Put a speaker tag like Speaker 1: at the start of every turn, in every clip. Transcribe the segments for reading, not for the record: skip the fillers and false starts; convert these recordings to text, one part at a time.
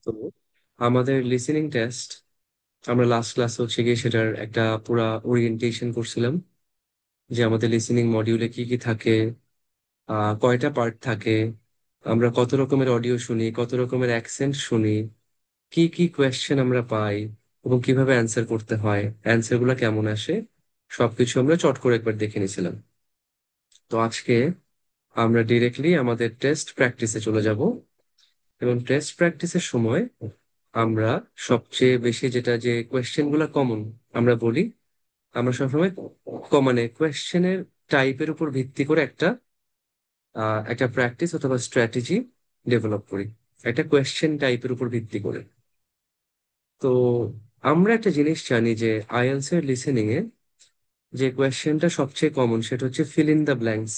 Speaker 1: তো আমাদের listening test, আমরা লাস্ট ক্লাস হচ্ছে গিয়ে সেটার একটা পুরা ওরিয়েন্টেশন করছিলাম, যে আমাদের লিসেনিং মডিউলে কি কি থাকে, কয়টা পার্ট থাকে, আমরা কত রকমের অডিও শুনি, কত রকমের অ্যাকসেন্ট শুনি, কি কি কোয়েশ্চেন আমরা পাই, এবং কিভাবে অ্যান্সার করতে হয়, অ্যান্সার গুলা কেমন আসে, সবকিছু আমরা চট করে একবার দেখে নিয়েছিলাম। তো আজকে আমরা ডিরেক্টলি আমাদের টেস্ট প্র্যাকটিসে চলে যাব, এবং টেস্ট প্র্যাকটিসের সময় আমরা সবচেয়ে বেশি যেটা যে কোয়েশ্চেন গুলা কমন আমরা বলি, আমরা সবসময় মানে কোয়েশ্চেনের টাইপের উপর ভিত্তি করে একটা প্র্যাকটিস অথবা স্ট্র্যাটেজি ডেভেলপ করি, একটা কোয়েশ্চেন টাইপের উপর ভিত্তি করে। তো আমরা একটা জিনিস জানি যে আইএলটিএস এর লিসেনিং এ যে কোয়েশ্চেনটা সবচেয়ে কমন সেটা হচ্ছে ফিল ইন দ্য ব্ল্যাঙ্কস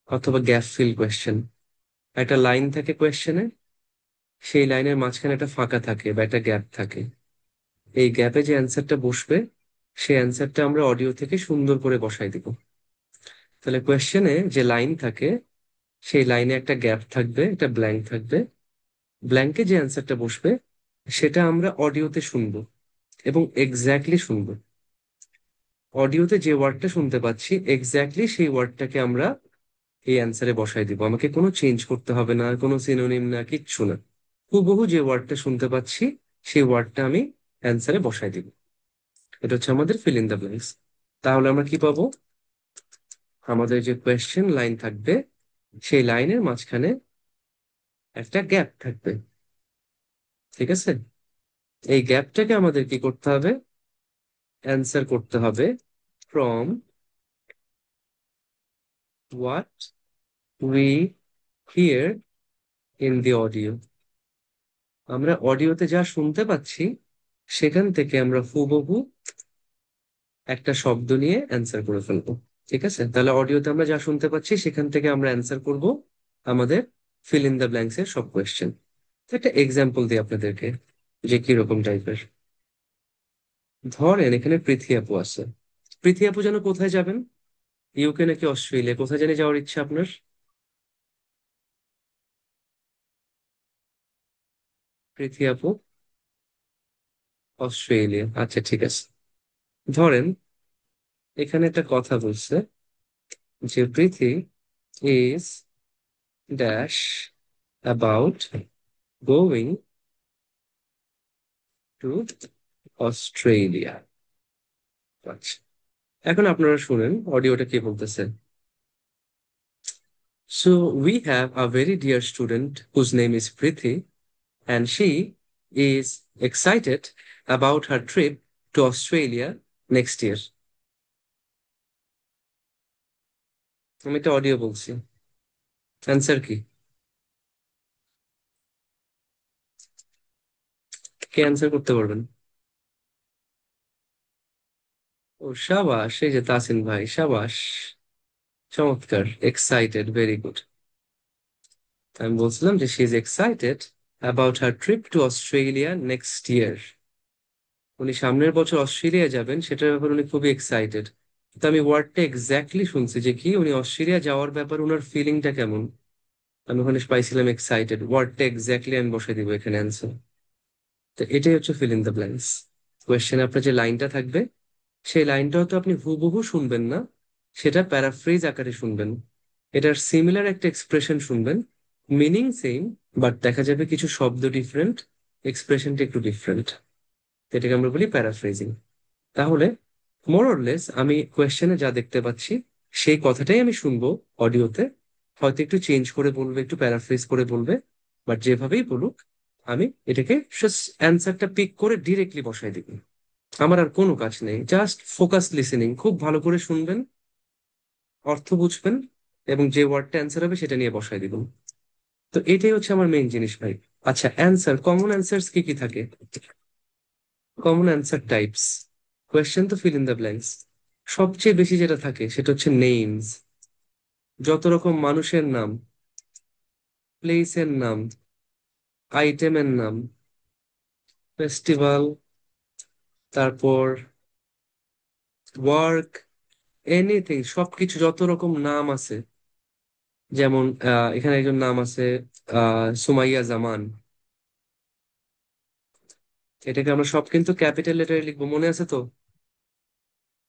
Speaker 1: অথবা গ্যাপ ফিল কোয়েশ্চেন। একটা লাইন থাকে কোয়েশ্চেনে, সেই লাইনের মাঝখানে একটা ফাঁকা থাকে বা একটা গ্যাপ থাকে। এই গ্যাপে যে অ্যান্সারটা বসবে, সেই অ্যান্সারটা আমরা অডিও থেকে সুন্দর করে বসাই দিব। তাহলে কোয়েশ্চেনে যে লাইন থাকে, সেই লাইনে একটা গ্যাপ থাকবে, একটা ব্ল্যাঙ্ক থাকবে। ব্ল্যাঙ্কে যে অ্যান্সারটা বসবে, সেটা আমরা অডিওতে শুনবো, এবং এক্স্যাক্টলি শুনবো। অডিওতে যে ওয়ার্ডটা শুনতে পাচ্ছি এক্স্যাক্টলি সেই ওয়ার্ডটাকে আমরা এই অ্যান্সারে বসাই দিব, আমাকে কোনো চেঞ্জ করতে হবে না, কোনো সিনোনিম না, কিচ্ছু না। হুবহু যে ওয়ার্ডটা শুনতে পাচ্ছি সেই ওয়ার্ডটা আমি অ্যান্সারে বসাই দিব। এটা হচ্ছে আমাদের ফিল ইন দ্য ব্ল্যাঙ্কস। তাহলে আমরা কি পাবো? আমাদের যে কোয়েশ্চেন লাইন থাকবে, সেই লাইনের মাঝখানে একটা গ্যাপ থাকবে। ঠিক আছে? এই গ্যাপটাকে আমাদের কি করতে হবে? অ্যান্সার করতে হবে from what we here in the audio. আমরা অডিওতে যা শুনতে পাচ্ছি সেখান থেকে আমরা হুবহু একটা শব্দ নিয়ে অ্যান্সার করে ফেলবো। ঠিক আছে? তাহলে অডিওতে আমরা যা শুনতে পাচ্ছি সেখান থেকে আমরা অ্যান্সার করব আমাদের ফিল ইন দ্য ব্ল্যাঙ্কস এর সব কোয়েশ্চেন। একটা এক্সাম্পল দিই আপনাদেরকে যে কিরকম টাইপের। ধরেন এখানে পৃথ্বী আপু আছে। পৃথ্বী আপু যেন কোথায় যাবেন? ইউকে নাকি অস্ট্রেলিয়া, কোথায় জানি যাওয়ার ইচ্ছা আপনার? পৃথ্বী আপু অস্ট্রেলিয়া, আচ্ছা ঠিক আছে। ধরেন এখানে একটা কথা বলছে যে Prithvi is dash about going to Australia. আচ্ছা, এখন আপনারা শুনেন অডিওটা কি বলতেছে। So we have a very dear student whose name is Prithi, and she is excited about her trip to Australia next year. আমি একটা অডিও বলছি, অ্যান্সার কি? কে অ্যান্সার করতে পারবেন? ও সাবাস, এই যে তাসিন ভাই, সাবাস, চমৎকার, এক্সাইটেড, ভেরি গুড। আমি বলছিলাম যে she is excited about her trip to Australia next year. উনি সামনের বছর অস্ট্রেলিয়া যাবেন, সেটার ব্যাপারে উনি খুবই এক্সাইটেড। তো আমি ওয়ার্ডটা এক্স্যাক্টলি শুনছি যে কি উনি অস্ট্রেলিয়া যাওয়ার ব্যাপারে ওনার ফিলিংটা কেমন। আমি ওখানে পাইছিলাম এক্সাইটেড, ওয়ার্ডটা এক্স্যাক্টলি আমি বসাই দিব এখানে অ্যান্সার। তো এটাই হচ্ছে ফিল ইন দ্য ব্ল্যাঙ্কস। কোয়েশ্চেনে আপনার যে লাইনটা থাকবে, সেই লাইনটা হয়তো আপনি হুবহু শুনবেন না, সেটা প্যারাফ্রেজ আকারে শুনবেন। এটার সিমিলার একটা এক্সপ্রেশন শুনবেন, মিনিং সেম, বাট দেখা যাবে কিছু শব্দ ডিফারেন্ট, এক্সপ্রেশনটা একটু ডিফারেন্ট। এটাকে আমরা বলি প্যারাফ্রেজিং। তাহলে মোরলেস আমি কোয়েশ্চেনে যা দেখতে পাচ্ছি সেই কথাটাই আমি শুনবো অডিওতে। হয়তো একটু চেঞ্জ করে বলবে, একটু প্যারাফ্রেজ করে বলবে, বাট যেভাবেই বলুক আমি এটাকে অ্যান্সারটা পিক করে ডিরেক্টলি বসাই দিব। আমার আর কোনো কাজ নেই, জাস্ট ফোকাস লিসেনিং, খুব ভালো করে শুনবেন, অর্থ বুঝবেন, এবং যে ওয়ার্ডটা অ্যান্সার হবে সেটা নিয়ে বসাই দিবেন। তো এটাই হচ্ছে আমার মেইন জিনিস ভাই। আচ্ছা, অ্যান্সার, কমন অ্যান্সার্স কি কি থাকে? কমন অ্যান্সার টাইপস, কোয়েশ্চেন তো ফিল ইন দ্য ব্ল্যাঙ্কস। সবচেয়ে বেশি যেটা থাকে সেটা হচ্ছে নেমস। যত রকম মানুষের নাম, প্লেসের নাম, আইটেমের নাম, ফেস্টিভ্যাল, তারপর ওয়ার্ক, এনিথিং, সবকিছু যত রকম নাম আছে। যেমন এখানে একজন নাম আছে, সুমাইয়া জামান। এটাকে আমরা সব কিন্তু ক্যাপিটাল লেটারে লিখবো, মনে আছে তো?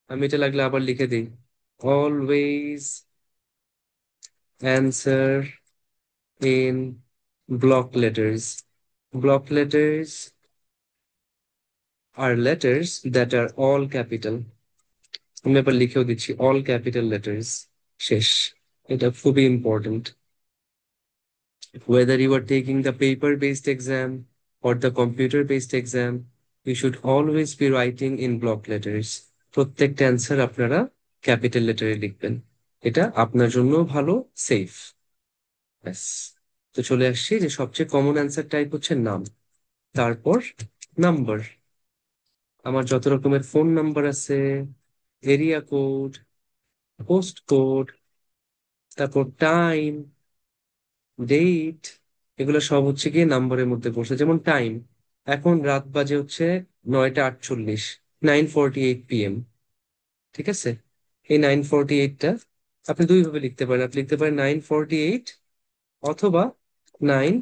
Speaker 1: আমি এটা লাগলে আবার লিখে দিই। Always answer in block letters. Block letters আর letters that are all capital। আমি এবার লিখেও দিচ্ছি অল ক্যাপিটাল লেটার্স। শেষ। এটা খুবই important. Whether you are taking the paper based exam or the computer based exam, you should always be writing in block letters। প্রত্যেকটা answer আপনারা capital লেটারে লিখবেন, এটা আপনার জন্য ভালো, সেফ। ব্যাস। তো চলে আসছি যে সবচেয়ে কমন অ্যান্সার টাইপ হচ্ছে নাম, তারপর নাম্বার। আমার যত রকমের ফোন নাম্বার আছে, এরিয়া কোড, পোস্ট কোড, তারপর টাইম, ডেট, এগুলো সব হচ্ছে গিয়ে নাম্বারের মধ্যে পড়ছে। যেমন টাইম, এখন রাত বাজে হচ্ছে 9টা 48, 9:48 PM। ঠিক আছে, এই 9:48টা আপনি দুই ভাবে লিখতে পারেন। আপনি লিখতে পারেন 9:48 অথবা 9,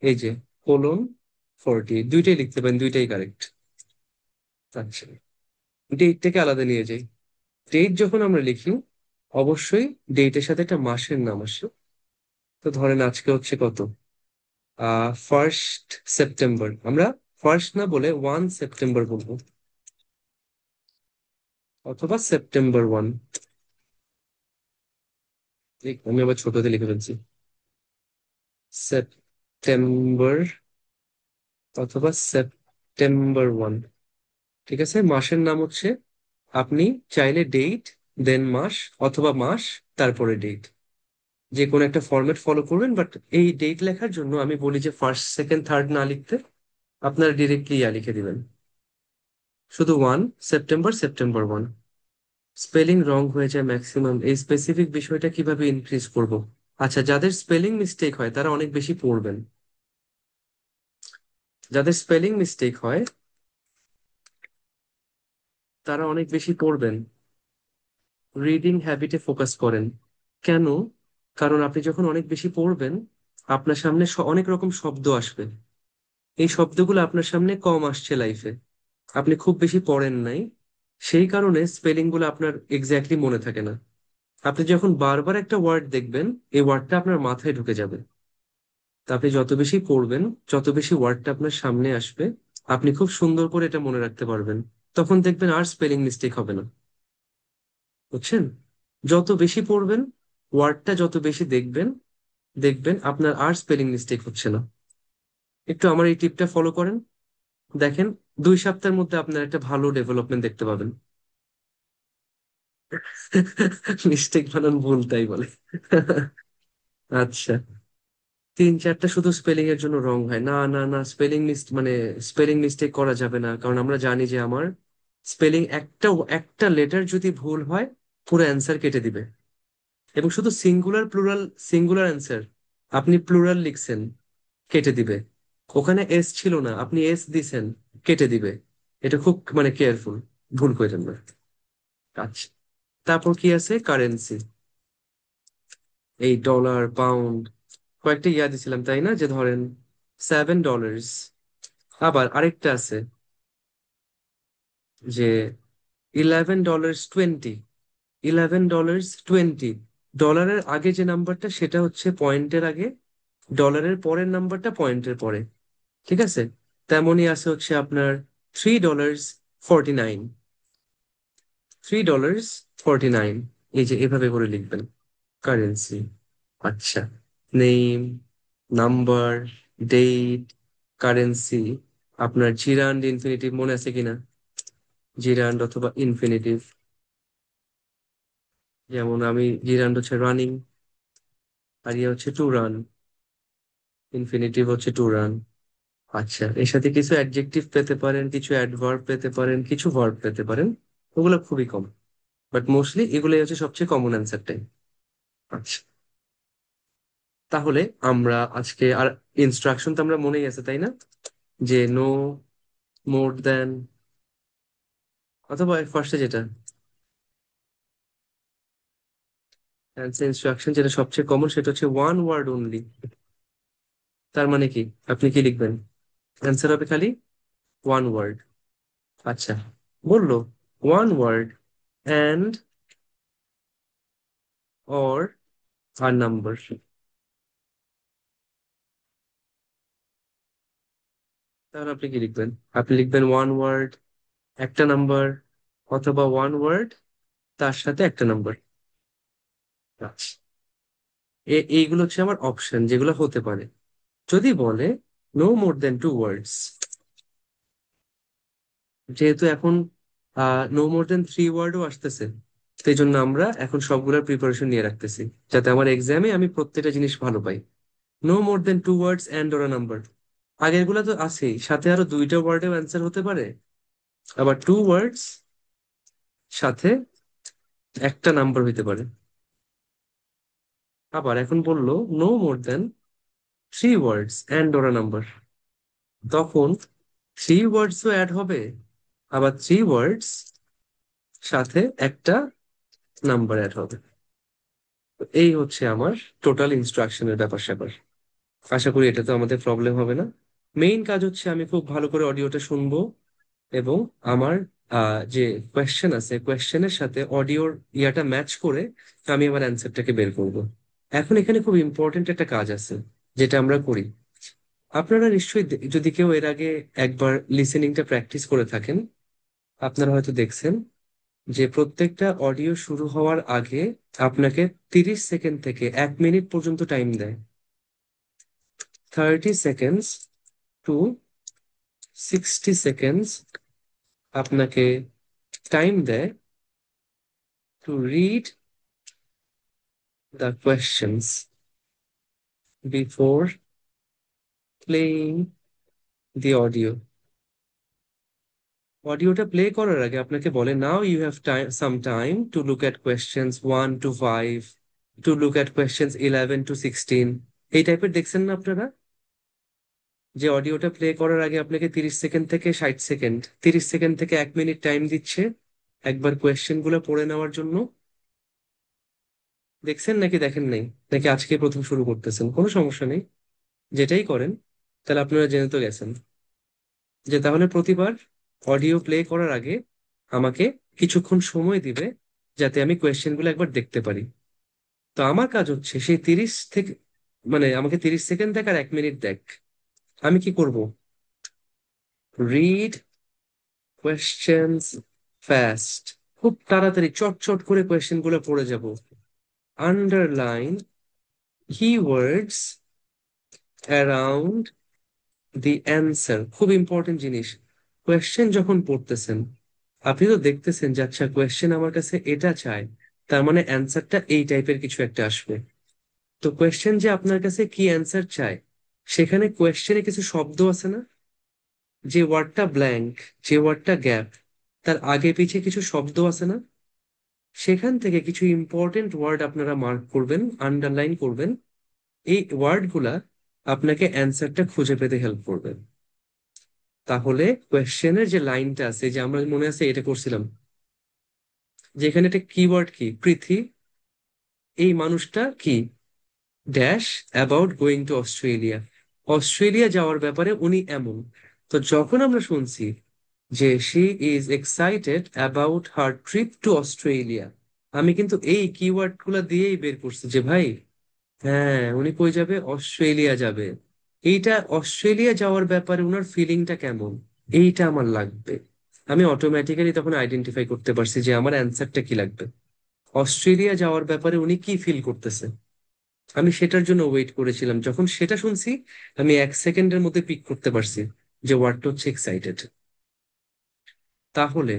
Speaker 1: এই যে :48, দুইটাই লিখতে পারেন, দুইটাই কারেক্ট। আচ্ছা, ডেটটাকে আলাদা নিয়ে যাই। ডেট যখন আমরা লিখি, অবশ্যই ডেটের সাথে একটা মাসের নাম আসে। তো ধরেন আজকে হচ্ছে কত, 1 সেপ্টেম্বর। আমরা ফার্স্ট না বলে 1 সেপ্টেম্বর বলবো, অথবা September 1। আমি আবার ছোটতে লিখে ফেলছি, সেপ্টেম্বর অথবা September 1। ঠিক আছে, মাসের নাম হচ্ছে, আপনি চাইলে ডেট দেন মাস, অথবা মাস তারপরে ডেট, যে কোনো একটা ফরম্যাট ফলো করবেন। বাট এই ডেট লেখার জন্য আমি বলি যে ফার্স্ট সেকেন্ড থার্ড না লিখতে, আপনারা ডিরেক্টলি ইয়া লিখে দিবেন, শুধু 1 সেপ্টেম্বর। স্পেলিং রং হয়ে যায় ম্যাক্সিমাম, এই স্পেসিফিক বিষয়টা কিভাবে ইনক্রিজ করব? আচ্ছা, যাদের স্পেলিং মিস্টেক হয় তারা অনেক বেশি পড়বেন। যাদের স্পেলিং মিস্টেক হয় তারা অনেক বেশি পড়বেন, রিডিং হ্যাবিটে ফোকাস করেন। কেন? কারণ আপনি যখন অনেক বেশি পড়বেন, আপনার সামনে অনেক রকম শব্দ আসবে। এই শব্দগুলো আপনার সামনে কম আসছে লাইফে, আপনি খুব বেশি পড়েন নাই, সেই কারণে স্পেলিং গুলো আপনার এক্স্যাক্টলি মনে থাকে না। আপনি যখন বারবার একটা ওয়ার্ড দেখবেন, এই ওয়ার্ডটা আপনার মাথায় ঢুকে যাবে। তা আপনি যত বেশি পড়বেন, যত বেশি ওয়ার্ডটা আপনার সামনে আসবে, আপনি খুব সুন্দর করে এটা মনে রাখতে পারবেন। তখন দেখবেন আর স্পেলিং মিস্টেক হবে না। বুঝছেন? যত বেশি পড়বেন, ওয়ার্ডটা যত বেশি দেখবেন, দেখবেন আপনার আর স্পেলিং মিস্টেক হচ্ছে না। একটু আমার এই টিপটা ফলো করেন, দেখেন 2 সপ্তাহের মধ্যে আপনার একটা ভালো ডেভেলপমেন্ট দেখতে পাবেন। মিস্টেক বানান ভুল, তাই বলে। আচ্ছা, 3-4টা শুধু স্পেলিং এর জন্য রং হয় না, না, না, স্পেলিং মিস্টেক করা যাবে না, কারণ আমরা জানি যে আমার স্পেলিং একটা একটা লেটার যদি ভুল হয়, পুরো অ্যান্সার কেটে দিবে। এবং শুধু সিঙ্গুলার প্লুরাল, সিঙ্গুলার অ্যান্সার, আপনি প্লুরাল লিখছেন, কেটে দিবে। ওখানে এস ছিল না, আপনি এস দিছেন, কেটে দিবে। এটা খুব কেয়ারফুল, ভুল করেন না। আচ্ছা, তারপর কি আছে? কারেন্সি, এই ডলার, পাউন্ড, কয়েকটা ইয়া দিছিলাম তাই না, যে ধরেন $7। আবার আরেকটা আছে যে $11.20, $11.20। ডলারের আগে যে নাম্বারটা সেটা হচ্ছে পয়েন্টের আগে, ডলারের পরের নাম্বারটা পয়েন্টের পরে। ঠিক আছে, তেমনই আছে হচ্ছে আপনার $3.49, $3.49। এই যে এভাবে করে লিখবেন কারেন্সি। আচ্ছা, নেম, নাম্বার, ডেট, কারেন্সি। আপনার জিরান্ড ইনফিনিটিভ মনে আছে কিনা? জিরান্ড অথবা ইনফিনিটিভ, যেমন আমি জিরান্ড হচ্ছে রানিং, আর ইয়ে হচ্ছে টু রান, ইনফিনিটিভ হচ্ছে টু রান। আচ্ছা, এর সাথে কিছু অ্যাডজেক্টিভ পেতে পারেন, কিছু অ্যাডভার্ব পেতে পারেন, কিছু ভার্ব পেতে পারেন। ওগুলো খুবই কম, বাট মোস্টলি এগুলোই হচ্ছে সবচেয়ে কমন অ্যান্সারটাই। আচ্ছা, তাহলে আমরা আজকে আর ইনস্ট্রাকশন তো আমরা মনেই আছে তাই না, যে নো, মোর দেন, অথবা ফার্স্টে যেটা অ্যান্সার ইনস্ট্রাকশন, যেটা সবচেয়ে কমন, সেটা হচ্ছে ওয়ান ওয়ার্ড অনলি। তার মানে কি? আপনি কি লিখবেন? অ্যান্সার হবে খালি ওয়ান ওয়ার্ড। আচ্ছা, বললো ওয়ান ওয়ার্ড অ্যান্ড অর আর নাম্বার। তাহলে আপনি কি লিখবেন? আপনি লিখবেন ওয়ান ওয়ার্ড একটা নাম্বার, অথবা ওয়ান ওয়ার্ড তার সাথে একটা নাম্বার। আচ্ছা, এইগুলো হচ্ছে আমার অপশন যেগুলো হতে পারে। যদি বলে নো মোর দেন টু ওয়ার্ডস, যেহেতু এখন নো মোর দেন থ্রি ওয়ার্ডও আসতেছে, সেই জন্য আমরা এখন সবগুলোর প্রিপারেশন নিয়ে রাখতেছি, যাতে আমার এক্সামে আমি প্রত্যেকটা জিনিস ভালো পাই। No more than two words and or number, আগের গুলা তো আছেই, সাথে আরো দুইটা ওয়ার্ডেও অ্যান্সার হতে পারে, আবার টু ওয়ার্ডস সাথে একটা নাম্বার হইতে পারে। আবার এখন বললো no more than three words and or number, তখন থ্রি ওয়ার্ডসও অ্যাড হবে, আবার থ্রি ওয়ার্ডস সাথে একটা নাম্বার অ্যাড হবে। তো এই হচ্ছে আমার টোটাল ইনস্ট্রাকশনের ব্যাপার স্যাপার। আশা করি এটা তো আমাদের প্রবলেম হবে না। মেইন কাজ হচ্ছে আমি খুব ভালো করে অডিওটা শুনবো, এবং আমার যে কোয়েশ্চেন আছে কোয়েশ্চেনের সাথে অডিওর ইয়াটা ম্যাচ করে আমি আমার অ্যান্সারটাকে বের করব। এখন এখানে খুব ইম্পর্টেন্ট একটা কাজ আছে যেটা আমরা করি। আপনারা নিশ্চয়ই যদি কেউ এর আগে একবার লিসেনিংটা প্র্যাকটিস করে থাকেন, আপনারা হয়তো দেখছেন যে প্রত্যেকটা অডিও শুরু হওয়ার আগে আপনাকে 30 সেকেন্ড থেকে 1 মিনিট পর্যন্ত টাইম দেয়। 30 সেকেন্ডস টু 60 সেকেন্ডস আপনাকে টাইম দেয় to read the questions before playing the audio. অডিওটা প্লে করার আগে আপনাকে বলে now you have time some time to look at questions 1 to 5, to look at questions 11 to 16। এই টাইপের দেখছেন না আপনারা, যে অডিওটা প্লে করার আগে আপনাকে 30 সেকেন্ড থেকে 60 সেকেন্ড, 30 সেকেন্ড থেকে 1 মিনিট টাইম দিচ্ছে একবার কোয়েশ্চেন গুলো পড়ে নেওয়ার জন্য। দেখছেন নাকি দেখেন নাই? নাকি আজকে প্রথম শুরু করতেছেন? কোনো সমস্যা নেই, যেটাই করেন তাহলে আপনারা জেনে তো গেছেন যে তাহলে প্রতিবার অডিও প্লে করার আগে আমাকে কিছুক্ষণ সময় দিবে যাতে আমি কোয়েশ্চেন গুলো একবার দেখতে পারি। তো আমার কাজ হচ্ছে সেই 30 থেকে, মানে আমাকে 30 সেকেন্ড দেখ আর 1 মিনিট দেখ, আমি কি করব? রিড কোয়েশ্চেন্স ফাস্ট, খুব তাড়াতাড়ি চট চট করে কোয়েশ্চেন গুলো পড়ে যাব। Underline keywords around the answer, খুব ইম্পর্টেন্ট জিনিস। কোয়েশ্চেন যখন পড়তেছেন আপনি তো দেখতেছেন যে আচ্ছা কোয়েশ্চেন আমার কাছে এটা চায়, তার মানে অ্যান্সারটা এই টাইপের কিছু একটা আসবে। তো কোয়েশ্চেন যে আপনার কাছে কি অ্যান্সার চায়, সেখানে কোয়েশ্চেনে কিছু শব্দ আছে না, যে ওয়ার্ডটা ব্ল্যাঙ্ক, যে ওয়ার্ডটা গ্যাপ, তার আগে পিছে কিছু শব্দ আছে না, সেখান থেকে কিছু ইম্পর্টেন্ট ওয়ার্ড আপনারা মার্ক করবেন, আন্ডারলাইন করবেন। এই ওয়ার্ডগুলা আপনাকে অ্যান্সারটা খুঁজে পেতে হেল্প করবে। তাহলে কোয়েশ্চেনের যে লাইনটা আছে, যে আমরা মনে আছে এটা করছিলাম, যেখানে একটা কিওয়ার্ড কি পৃথি, এই মানুষটা কি dash about going to Australia, Australia যাওয়ার ব্যাপারে উনি এমন। তো যখন আমরা শুনছি যে she is excited about her trip to Australia, আমি কিন্তু এই কিওয়ার্ড গুলা দিয়েই বের করছি যে ভাই, হ্যাঁ উনি কই যাবে? অস্ট্রেলিয়া যাবে। এইটা অস্ট্রেলিয়া যাওয়ার ব্যাপারে ওনার ফিলিংটা কেমন, এইটা আমার লাগবে। আমি অটোমেটিক্যালি তখন আইডেন্টিফাই করতে পারছি যে আমার অ্যান্সারটা কি লাগবে। অস্ট্রেলিয়া যাওয়ার ব্যাপারে উনি কি ফিল করতেছে, আমি সেটার জন্য ওয়েট করেছিলাম। যখন সেটা শুনছি আমি 1 সেকেন্ডের মধ্যে পিক করতে পারছি যে ওয়ার্ডটা হচ্ছে এক্সাইটেড। তাহলে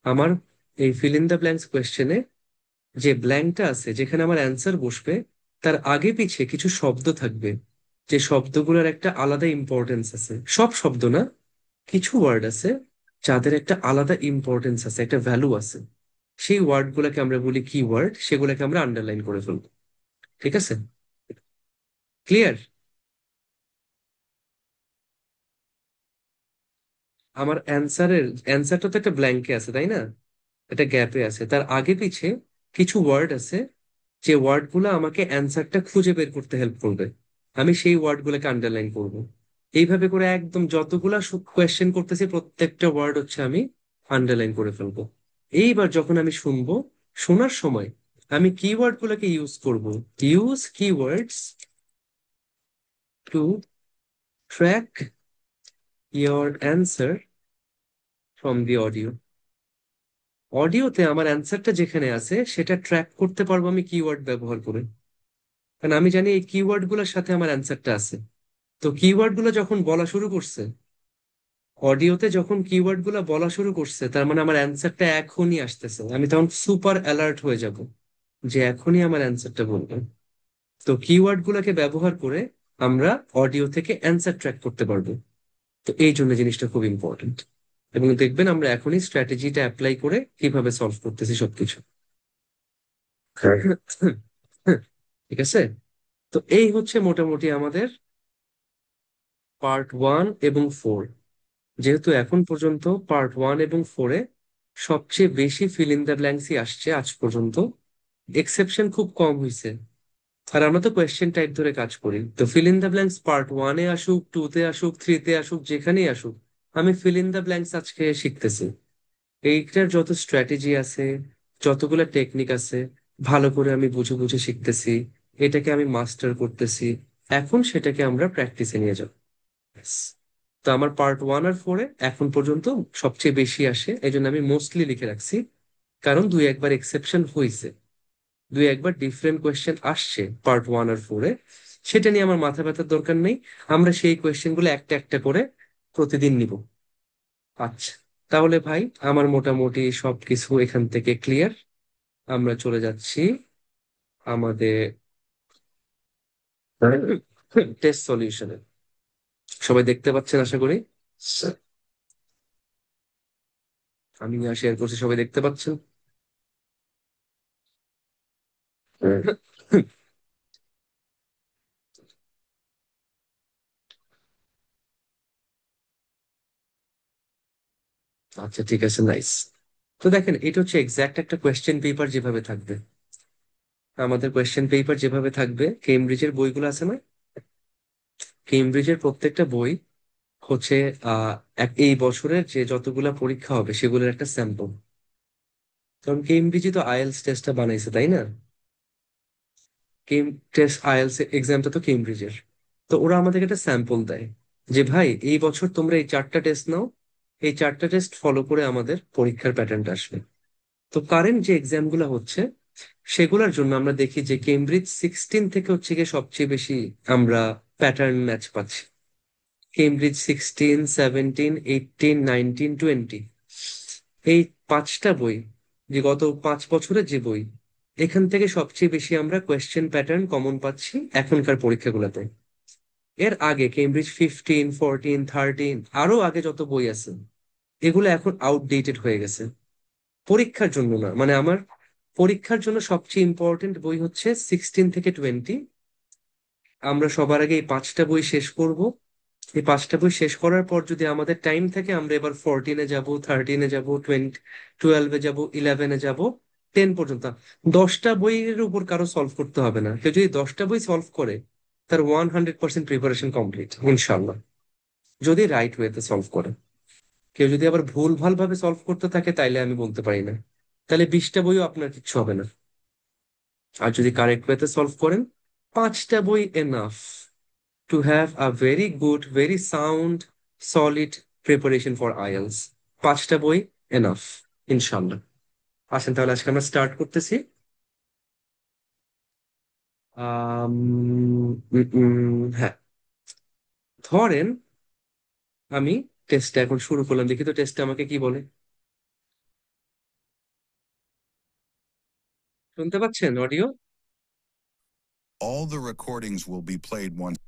Speaker 1: আমার এই ফিল ইন দ্য ব্ল্যাঙ্কস কোয়েশ্চেনে যে ব্ল্যাঙ্কটা আছে যেখানে আমার অ্যান্সার বসবে, তার আগে পিছে কিছু শব্দ থাকবে, যে শব্দগুলোর একটা আলাদা ইম্পর্টেন্স আছে। সব শব্দ না, কিছু ওয়ার্ড আছে যাদের একটা আলাদা ইম্পর্টেন্স আছে, একটা ভ্যালু আছে। সেই ওয়ার্ড গুলাকে আমরা বলি কি ওয়ার্ড, সেগুলোকে আমরা আন্ডারলাইন করে ফেলবো। ঠিক আছে? ক্লিয়ার? আমার অ্যান্সারটা তো একটা ব্ল্যাঙ্কে আছে তাই না, একটা গ্যাপে আছে, তার আগে পিছে কিছু ওয়ার্ড আছে, যে ওয়ার্ড গুলো আমাকে অ্যান্সারটা খুঁজে বের করতে হেল্প করবে। আমি সেই ওয়ার্ড গুলোকে আন্ডারলাইন করবো। এইভাবে করে একদম যতগুলা কোয়েশ্চেন করতেছি প্রত্যেকটা ওয়ার্ড হচ্ছে আমি আন্ডারলাইন করে ফেলবো। এইবার যখন আমি শুনবো, শোনার সময় আমি কিওয়ার্ড গুলোকে ইউজ করব। Use keywords to track your answer from the audio. অডিওতে আমার অ্যান্সারটা যেখানে আছে সেটা ট্র্যাক করতে পারবো আমি কিওয়ার্ড ব্যবহার করে, কারণ আমি জানি এই কিওয়ার্ড গুলোর সাথে আমার অ্যান্সারটা আছে। তো কিওয়ার্ড গুলো যখন বলা শুরু করছে, অডিওতে যখন কিওয়ার্ড গুলো বলা শুরু করছে, তার মানে আমার অ্যান্সারটা এখনই আসতেছে। আমি তখন সুপার অ্যালার্ট হয়ে যাব যে এখনই আমার অ্যান্সারটা বলবে। তো কিওয়ার্ড গুলোকে ব্যবহার করে আমরা অডিও থেকে অ্যান্সার ট্র্যাক করতে পারবো। তো এই জন্য জিনিসটা খুব ইম্পর্টেন্ট। এবং দেখবেন আমরা এখনই স্ট্র্যাটেজিটা অ্যাপ্লাই করে কিভাবে সলভ করতেছি সবকিছু। ঠিক আছে। তো এই হচ্ছে মোটামুটি আমাদের পার্ট 1 এবং 4। যেহেতু এখন পর্যন্ত পার্ট 1 এবং 4-এ সবচেয়ে বেশি ফিল ইন দ্য ব্ল্যাঙ্কসই আসছে আজ পর্যন্ত, এক্সেপশন খুব কম হয়েছে। আর আমরা তো কোয়েশ্চেন টাইপ ধরে কাজ করি, তো fill in the blanks part 1-এ আসুক, 2-তে আসুক, 3-তে আসুক, যেখানেই আসুক, আমি ফিল ইন দ্য ব্ল্যাঙ্কস আজকে শিখতেছি। এইটার যত স্ট্র্যাটেজি আছে, যতগুলো টেকনিক আছে, ভালো করে আমি বুঝে বুঝে শিখতেছি, এটাকে আমি মাস্টার করতেছি। এখন সেটাকে আমরা প্র্যাকটিসে নিয়ে যাব। Yes. তো আমার পার্ট 1 আর 4-এ এখন পর্যন্ত সবচেয়ে বেশি আসে, এই জন্য আমি মোস্টলি লিখে রাখছি। কারণ দুই একবার এক্সেপশন হয়েছে, দুই একবার ডিফারেন্ট কোয়েশ্চেন আসছে পার্ট 1 আর 4-এ। সেটা নিয়ে আমার মাথা ব্যথার দরকার নেই। আমরা সেই কোয়েশ্চেন গুলো একটা একটা করে প্রতিদিন নিব। আচ্ছা, তাহলে ভাই আমার মোটামুটি সবকিছু এখান থেকে ক্লিয়ার। আমরা চলে যাচ্ছি আমাদের টেস্ট সলিউশনে। সবাই দেখতে পাচ্ছেন আশা করি। আমি শেয়ার করছি, সবাই দেখতে পাচ্ছেন। আচ্ছা ঠিক আছে, নাইস। তো দেখেন, এটা হচ্ছে এক্সাক্ট একটা কোয়েশ্চেন পেপার যেভাবে থাকবে। আমাদের কোয়েশ্চেন পেপার যেভাবে থাকবে, কেমব্রিজের বইগুলো আছে না, কেমব্রিজের প্রত্যেকটা বই হচ্ছে আহ এই বছরের যে যতগুলা পরীক্ষা হবে সেগুলোর একটা স্যাম্পল। কারণ কেমব্রিজই তো আইএলটিএস টেস্টটা বানাইছে, তাই না? কেম টেস্ট আইএলটিএস এক্সামটা তো কেমব্রিজের। তো ওরা আমাদেরকে একটা স্যাম্পল দেয় যে ভাই এই বছর তোমরা এই 4টা টেস্ট নাও, এই 4টা টেস্ট ফলো করে আমাদের পরীক্ষার প্যাটার্নটা আসবে। তো কারেন্ট যে এক্সাম গুলা হচ্ছে সেগুলোর জন্য আমরা দেখি যে কেমব্রিজ 16 থেকে হচ্ছে গিয়ে সবচেয়ে বেশি আমরা প্যাটার্ন ম্যাচ পাচ্ছি। কেমব্রিজ 16, 17, 18, 19, 20, এই 5টা বই, যে গত 5 বছরের যে বই, এখান থেকে সবচেয়ে বেশি আমরা কোয়েশ্চেন প্যাটার্ন কমন পাচ্ছি এখনকার পরীক্ষাগুলোতে। এর আগে কেমব্রিজ 15, 14, 13, আরো আগে যত বই আছে এগুলো এখন আউটডেটেড হয়ে গেছে। পরীক্ষার জন্য না, মানে আমার পরীক্ষার জন্য সবচেয়ে ইম্পর্টেন্ট বই হচ্ছে 16 থেকে 20। আমরা সবার আগে এই 5টা বই শেষ করব। এই 5টা বই শেষ করার পর যদি আমাদের টাইম থাকে আমরা এবার 14-এ যাব, 13-এ যাব, 12-এ যাব, 11-এ যাব, 10 পর্যন্ত। 10টা বইয়ের উপর কারো সলভ করতে হবে না। কেউ যদি 10টা বই সলভ করে, তার 100% প্রিপারেশন কমপ্লিট ইনশাল্লাহ, যদি রাইট ওয়েতে সলভ করে। কেউ যদি আবার ভুল ভাল ভাবে সলভ করতে থাকে তাইলে আমি বলতে পারি না, তাহলে 20টা বইও আপনার কিচ্ছু হবে না। আর যদি কারেক্ট ওয়েতে সলভ করেন, 5টা বই enough to have a very good, very sound, solid preparation for IELTS. 5টা বই এনাফ ইনশাল্লাহ। আসেন তাহলে আজকে আমরা স্টার্ট করতেছি। হ্যাঁ, ধরেন আমি টেস্টটা এখন শুরু করলাম, দেখি তো টেস্টটা আমাকে কি বলে। শুনতে পাচ্ছেন audio?
Speaker 2: All the recordings will be played once.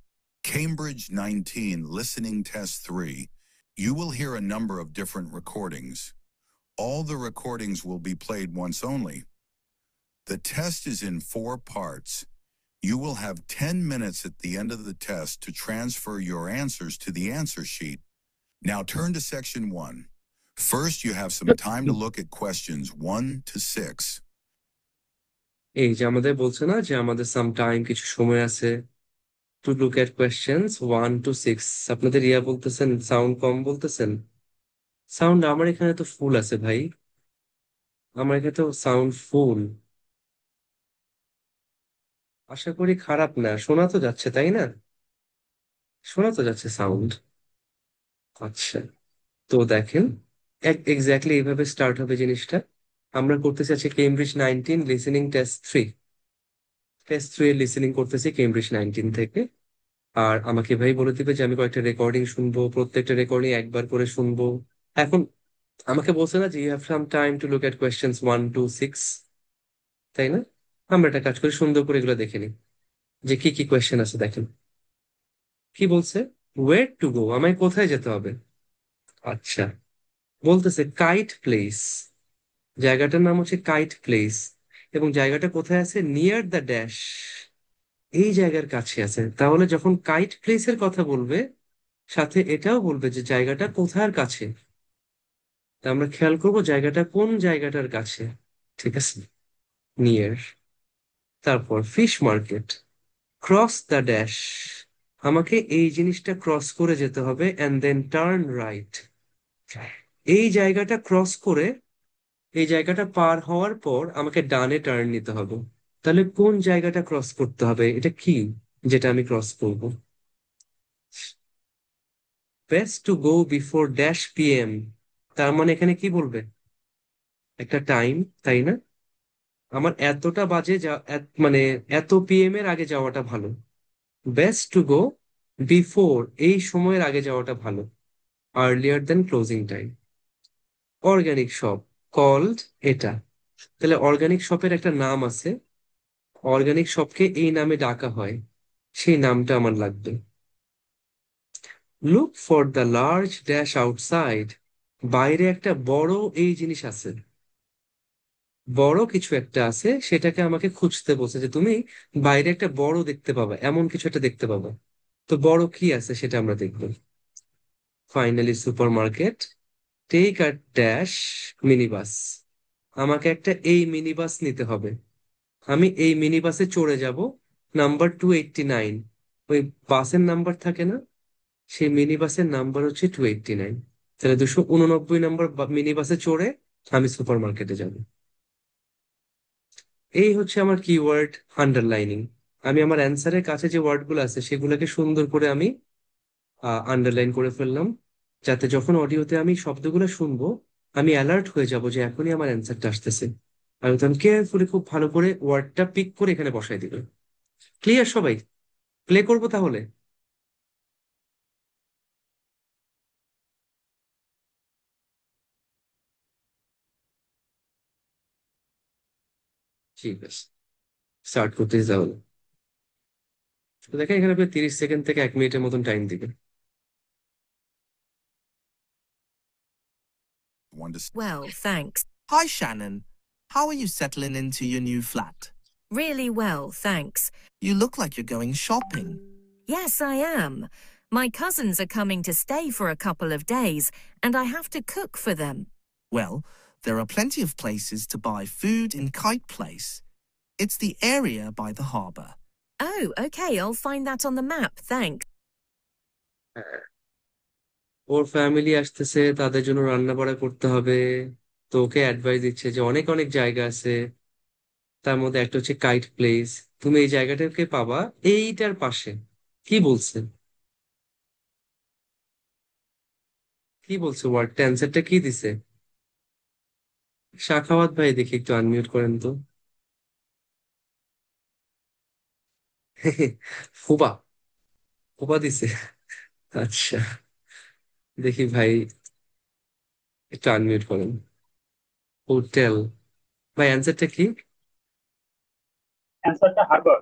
Speaker 2: Cambridge 19 Listening Test 3. You will hear a number of different recordings. All the recordings will be played once only. The test is in 4 parts. You will have 10 minutes at the end of the test to transfer your answers to the answer sheet. Now turn to section 1. First, you have some time to look at questions 1 to 6.
Speaker 1: এই যে আমাদের বলছে না যে আমাদের some time, কিছু সময় আছে, two look at questions 1 to 6। আপনাদের ইয়া বলতেছেন সাউন্ড কম বলতেছেন। সাউন্ড আমার এখানে তো ফুল আছে ভাই, আমার এখানে তো সাউন্ড ফুল। আশা করি খারাপ না, শোনা তো যাচ্ছে তাই না? শোনা তো যাচ্ছে সাউন্ড। আচ্ছা, তো দেখেন এক্স্যাক্টলি এইভাবে স্টার্ট হবে জিনিসটা। আমরা করতেছি আজকে কেমব্রিজ 19 লিসেনিং টেস্ট 3। টেস্ট 3 এর লিসেনিং করতেছি কেমব্রিজ 19 থেকে। আর আমাকে ভাই বলে দিবে যে আমি কয়েকটা রেকর্ডিং শুনবো, প্রত্যেকটা রেকর্ডিং একবার করে শুনবো। এখন আমাকে বলছে না যে you have some time to look at questions 1 to 6, তাই না? আমরা একটা কাজ করি, সুন্দর করে এগুলো দেখে নিই যে কি কি কোয়েশ্চেন আছে। দেখেন কি বলছে, ওয়ের টু গো, আমায় কোথায় যেতে হবে। আচ্ছা, বলতেছে কাইট প্লেস, জায়গাটার নাম হচ্ছে কাইট প্লেস, এবং জায়গাটা কোথায় আছে, নিয়ার দ্য ড্যাশ, এই জায়গার কাছে আছে। তাহলে যখন কাইট প্লেসের কথা বলবে, সাথে এটাও বলবে যে জায়গাটা কোথার কাছে। তা আমরা খেয়াল করব জায়গাটা কোন জায়গাটার কাছে। ঠিক আছে, নিয়ার। তারপর fish market, cross the dash, আমাকে এই জিনিসটা ক্রস করে যেতে হবে, অ্যান্ড দেন টার্ন রাইট। এই জায়গাটা ক্রস করে, এই জায়গাটা পার হওয়ার পর আমাকে ডানে টার্ন নিতে হবে। তাহলে কোন জায়গাটা ক্রস করতে হবে, এটা কি যেটা আমি ক্রস করব। Best to go before dash PM, তার মানে এখানে কি বলবে, একটা টাইম, তাই না? আমার এতটা বাজে মানে এত পিএম এর আগে যাওয়াটা ভালো। বেস্ট টু গো বিফোর, এই সময়ের আগে যাওয়াটা ভালো, earlier than closing time. Organic shop called, এটা, তাহলে অর্গানিক শপের একটা নাম আছে, অর্গানিক শপকে এই নামে ডাকা হয়, সেই নামটা আমার লাগবে। Look for the large dash outside, বাইরে একটা বড় এই জিনিস আছে, বড় কিছু একটা আছে, সেটাকে আমাকে খুঁজতে বলছে যে তুমি বাইরে একটা বড় দেখতে পাবা, এমন কিছু একটা দেখতে পাবা। তো বড় কি আছে সেটা আমরা দেখবো। Finally supermarket, take a dash mini bus, আমাকে একটা এই মিনি বাস নিতে হবে, আমি এই মিনি বাসে চড়ে যাব, নাম্বার 289, ওই বাসের নাম্বার থাকে না, সেই মিনি বাসের নাম্বার হচ্ছে 289। তাহলে 289 নম্বর মিনি বাসে চড়ে আমি সুপার মার্কেটে যাব। এই হচ্ছে আমার কিওয়ার্ড আন্ডারলাইনিং। আমি আমার অ্যান্সারের কাছে যে ওয়ার্ডগুলো আছে সেগুলোকে সুন্দর করে আমি আন্ডারলাইন করে ফেললাম, যাতে যখন অডিওতে আমি শব্দগুলো শুনবো আমি অ্যালার্ট হয়ে যাব যে এখনই আমার অ্যান্সারটা আসতেছে। আমি তখন কেয়ারফুলি খুব ভালো করে ওয়ার্ডটা পিক করে এখানে বসাই দিল। ক্লিয়ার সবাই? প্লে করবো তাহলে। ঠিক আছে, স্টার্ট করতেছি তাহলে। তো দেখেন এখানে প্রায় 30 সেকেন্ড থেকে 1 মিনিটের মতন টাইম দিবে।
Speaker 2: One to
Speaker 3: Well, thanks.
Speaker 4: Hi, Shannon. How are you settling into your new flat?
Speaker 3: Really well, thanks.
Speaker 4: You look like you're going shopping.
Speaker 3: Yes, I am. My cousins are coming to stay for a couple of days, and I have to cook for them.
Speaker 4: Well, there are plenty of places to buy food in Kite Place. It's the area by the harbour.
Speaker 3: Oh, okay, I'll find that on the map, thanks.
Speaker 1: Or family আসতেছে, তাদের জন্য রান্না বাড়া করতে হবে। তো ওকে advice দিচ্ছে যে অনেক অনেক জায়গা আছে, তার মধ্যে একটা হচ্ছে কাইট প্লেস, তুমি এই জায়গাটাকে পাবা এইটার পাশে। কি বলছে, কি বলছে ওয়ার্ডটা, অ্যান্সারটা কি দিছে? শাখাওয়াত ভাই দেখি একটু আনমিউট করেন তো। ফুবা, ফুবা দিছে। আচ্ছা, দেখি ভাই একটু আনমিউট করেন। হোটেল, ভাই অ্যান্সারটা কি?
Speaker 5: অ্যান্সারটা হার্বার।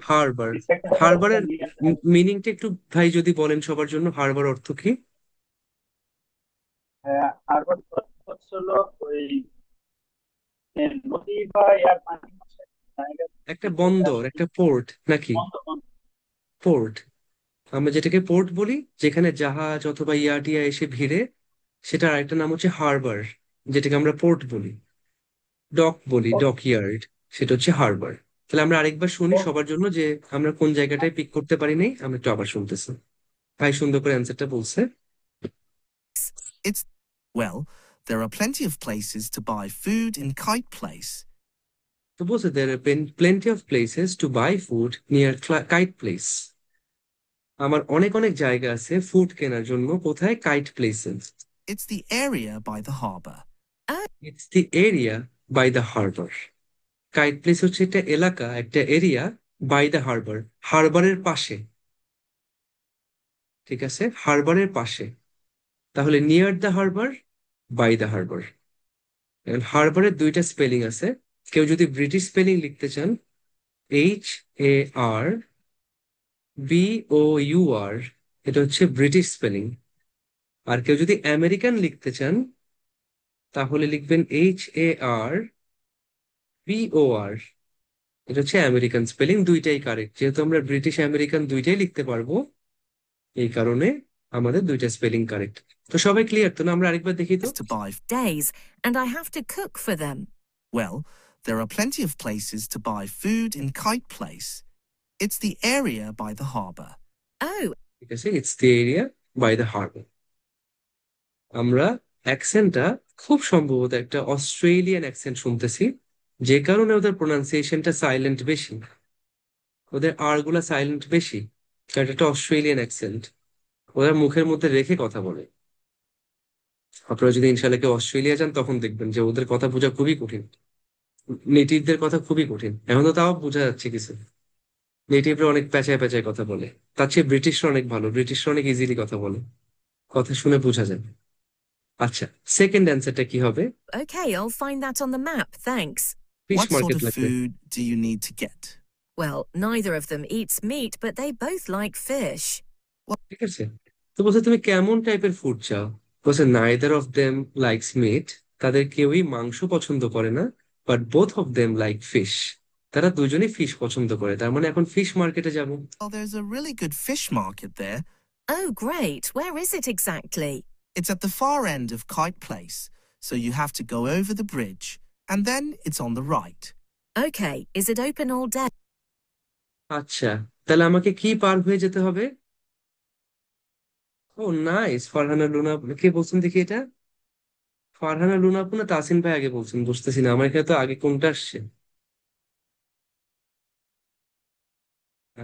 Speaker 1: হারবার।
Speaker 5: কিছু একটা হবে অথবা
Speaker 1: হারবারের
Speaker 5: নিয়ে আসতে হবে।
Speaker 1: মিনিংটা একটু ভাই যদি বলেন সবার জন্য, হারবার অর্থ কি?
Speaker 5: হার্বার হচ্ছে হলো ওই নদী বা এয়ার পানি আসে, জায়গা
Speaker 1: একটা
Speaker 5: থেকে
Speaker 1: বন্দর,
Speaker 5: আসলে
Speaker 1: একটা পোর্ট নাকি?
Speaker 5: বন্ধ বন্ধ।
Speaker 1: পোর্ট, আমরা যেটাকে পোর্ট বলি, যেখানে জাহাজ অথবা ইয়াটিয়া এসে ভিড়ে, সেটার আরেকটা নাম হচ্ছে হারবার, যেটাকে আমরা পোর্ট বলি। ডক বলি, ডক ইয়ার্ড, সেটা হচ্ছে হারবার। তাহলে আমরা আরেকবার শুনি সবার জন্য যে আমরা কোন জায়গাটায় পিক করতে পারি নাই, আমরা একটু আবার শুনতেছি। ভাই সুন্দর করে অ্যান্সারটা বলছে।
Speaker 4: It's, well, there are plenty of places to buy food in Kite Place.
Speaker 1: তো বলছে there have been plenty of places to buy food near Kite Place। আমার অনেক অনেক জায়গা আছে ফুড কেনার জন্য, কোথায়? কাইট প্লেসে।
Speaker 4: It's the area by the harbor.
Speaker 1: It's the area by the harbour. Kite Place হচ্ছে একটা এলাকা, একটা এরিয়া, বাই দ্য হারবার, হারবারের পাশে। ঠিক আছে, হারবারের পাশে। তাহলে near the harbour, by the harbour. হারবারের দুইটা স্পেলিং আছে। কেউ যদি ব্রিটিশ স্পেলিং লিখতে চান, HARBOUR, এটা হচ্ছে ব্রিটিশ স্পেলিং। আর কেউ যদি আমেরিকান লিখতে চান, তাহলে লিখবেন HARBOR, এটা হচ্ছে আমেরিকান স্পেলিং। দুইটাই কারেক্ট, যেহেতু আমরা ব্রিটিশ আমেরিকান দুইটাই লিখতে পারবো, এই কারণে আমাদের দুইটা স্পেলিং কারেক্ট। তো সবাই ক্লিয়ার তো না? আমরা আরেকবার দেখি তো।
Speaker 4: To buy.
Speaker 3: Days, and I have to cook for them.
Speaker 4: Well, there are plenty of places to buy food in Kite Place. It's the area by the harbor.
Speaker 3: Oh,
Speaker 1: ঠিক আছে, it's the area by the harbour. আমরা অ্যাকসেন্টটা খুব সম্ভবত একটা Australian accent শুনতেছি, যে কারণে ওদের প্রোনাউন্সিয়েশনটা সাইলেন্ট বেশি, ওদের আর গুলা সাইলেন্ট বেশি, কারণ এটা একটা অস্ট্রেলিয়ান অ্যাকসেন্ট, ওরা মুখের মধ্যে রেখে কথা বলে। আপনারা যদি ইনশাল্লাহ কেউ অস্ট্রেলিয়া যান, তখন দেখবেন যে ওদের কথা বোঝা খুবই কঠিন, নেটিভদের কথা খুবই কঠিন। এখন তো তাও বোঝা যাচ্ছে কিছু, নেটিভরা অনেক পেঁচায় পেঁচায় কথা বলে। তার চেয়ে ব্রিটিশরা অনেক ভালো, ব্রিটিশরা অনেক ইজিলি কথা বলে, কথা শুনে বোঝা যায়। আচ্ছা, সেকেন্ড অ্যান্সারটা কি হবে?
Speaker 3: okay, I'll find that on the map, thanks.
Speaker 1: Fish
Speaker 4: What sort
Speaker 1: market
Speaker 4: of
Speaker 1: লাগবে।
Speaker 4: food do you need to get?
Speaker 3: Well, neither of them eats meat, but they both like fish.
Speaker 1: ঠিক আছে, তো বলছে তুমি কেমন টাইপের ফুড চাও? বলছে neither of them likes meat, তাদের কেউই মাংস পছন্দ করে না, but both of them like fish, তারা দুজনেই ফিশ পছন্দ করে। তার মানে এখন ফিশ মার্কেটে যাব।
Speaker 4: Well, there's a really good fish market there.
Speaker 3: Oh, great. Where is it exactly?
Speaker 4: It's at the far end of Kite Place, so you have to go over the bridge, and then it's on the right.
Speaker 3: Okay, is it open all day?
Speaker 1: আচ্ছা, তাহলে আমাকে কি পার হয়ে যেতে হবে? ও nice, Farhana Luna. কে বলছেন দেখি এটা? ফারহানা লুনা আপু না তাসিন ভাই আগে বলছেন, বুঝতেছি না আমার এখানে তো আগে কোনটা আসছে।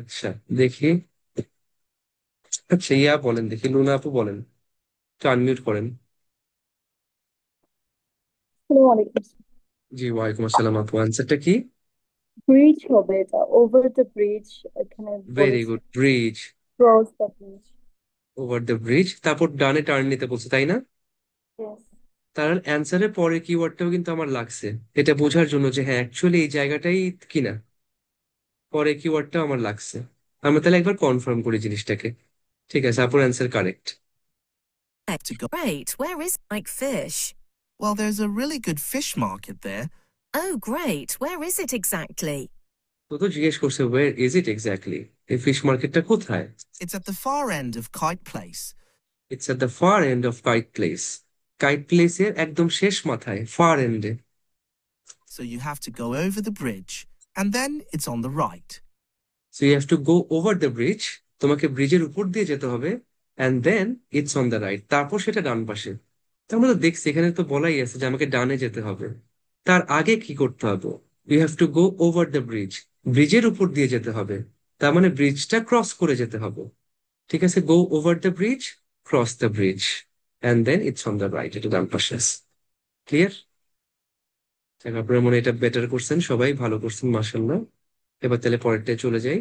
Speaker 1: আচ্ছা, দেখি। আচ্ছা, ইয়া বলেন দেখি, লুনা আপু বলেন, একটু আনমিউট করেন।
Speaker 6: আসসালামু আলাইকুম।
Speaker 1: জি ওয়ালাইকুম আসসালাম আপু, আনসারটা কি?
Speaker 6: ব্রিজ হবে এটা, ওভার দ্য ব্রিজ এখানে
Speaker 1: ভেরি
Speaker 6: বলেছে,
Speaker 1: good, bridge,
Speaker 6: cross the bridge.
Speaker 1: Over the bridge. তারপর ডানে টার্ন নিতে বলছে, তাই না?
Speaker 6: ইয়েস।
Speaker 1: তার অ্যান্সারের পরে কিওয়ার্ডটাও কিন্তু আমার লাগছে, এটা বোঝার জন্য যে হ্যাঁ অ্যাকচুয়ালি এই জায়গাটাই কিনা, পরে কিওয়ার্ডটাও আমার লাগছে। আমরা তাহলে একবার কনফার্ম করি জিনিসটাকে। ঠিক আছে, আপুর answer correct.
Speaker 4: To go.
Speaker 3: Great. Where is like fish?
Speaker 4: Well, there's a really good fish market there.
Speaker 3: Oh, great. Where is it exactly?
Speaker 1: তো তো জিজ্ঞেস করছে ওয়ের ইজ ইট এক্স্যাক্টলি, এই ফিশ মার্কেটটা কোথায়?
Speaker 4: It's at the far end of Kite Place.
Speaker 1: It's at the far end of Kite Place. Kite প্লেসের একদম শেষ মাথায়, ফার এন্ডে।
Speaker 4: So you have to go over the bridge, and then it's on the right.
Speaker 1: So you have to go over the bridge, তোমাকে ব্রিজের উপর দিয়ে যেতে হবে, and then it's on the right, তারপর সেটা ডান পাশে। তো আমরা তো দেখছি এখানে তো বলাই আছে যে আমাকে ডানে যেতে হবে। তার আগে কি করতে হবে? You have to go over the bridge, ব্রিজের উপর দিয়ে যেতে হবে, তার মানে ব্রিজটা ক্রস করে যেতে হবে। ঠিক আছে, go over the bridge, cross the bridge, and then it's on the right, এটা ডান পাশে। ক্লিয়ার? আপনারা মনে হয় এটা বেটার করছেন, সবাই ভালো করছেন মাশাআল্লাহ। এবার তাহলে পরেরটায় চলে যাই।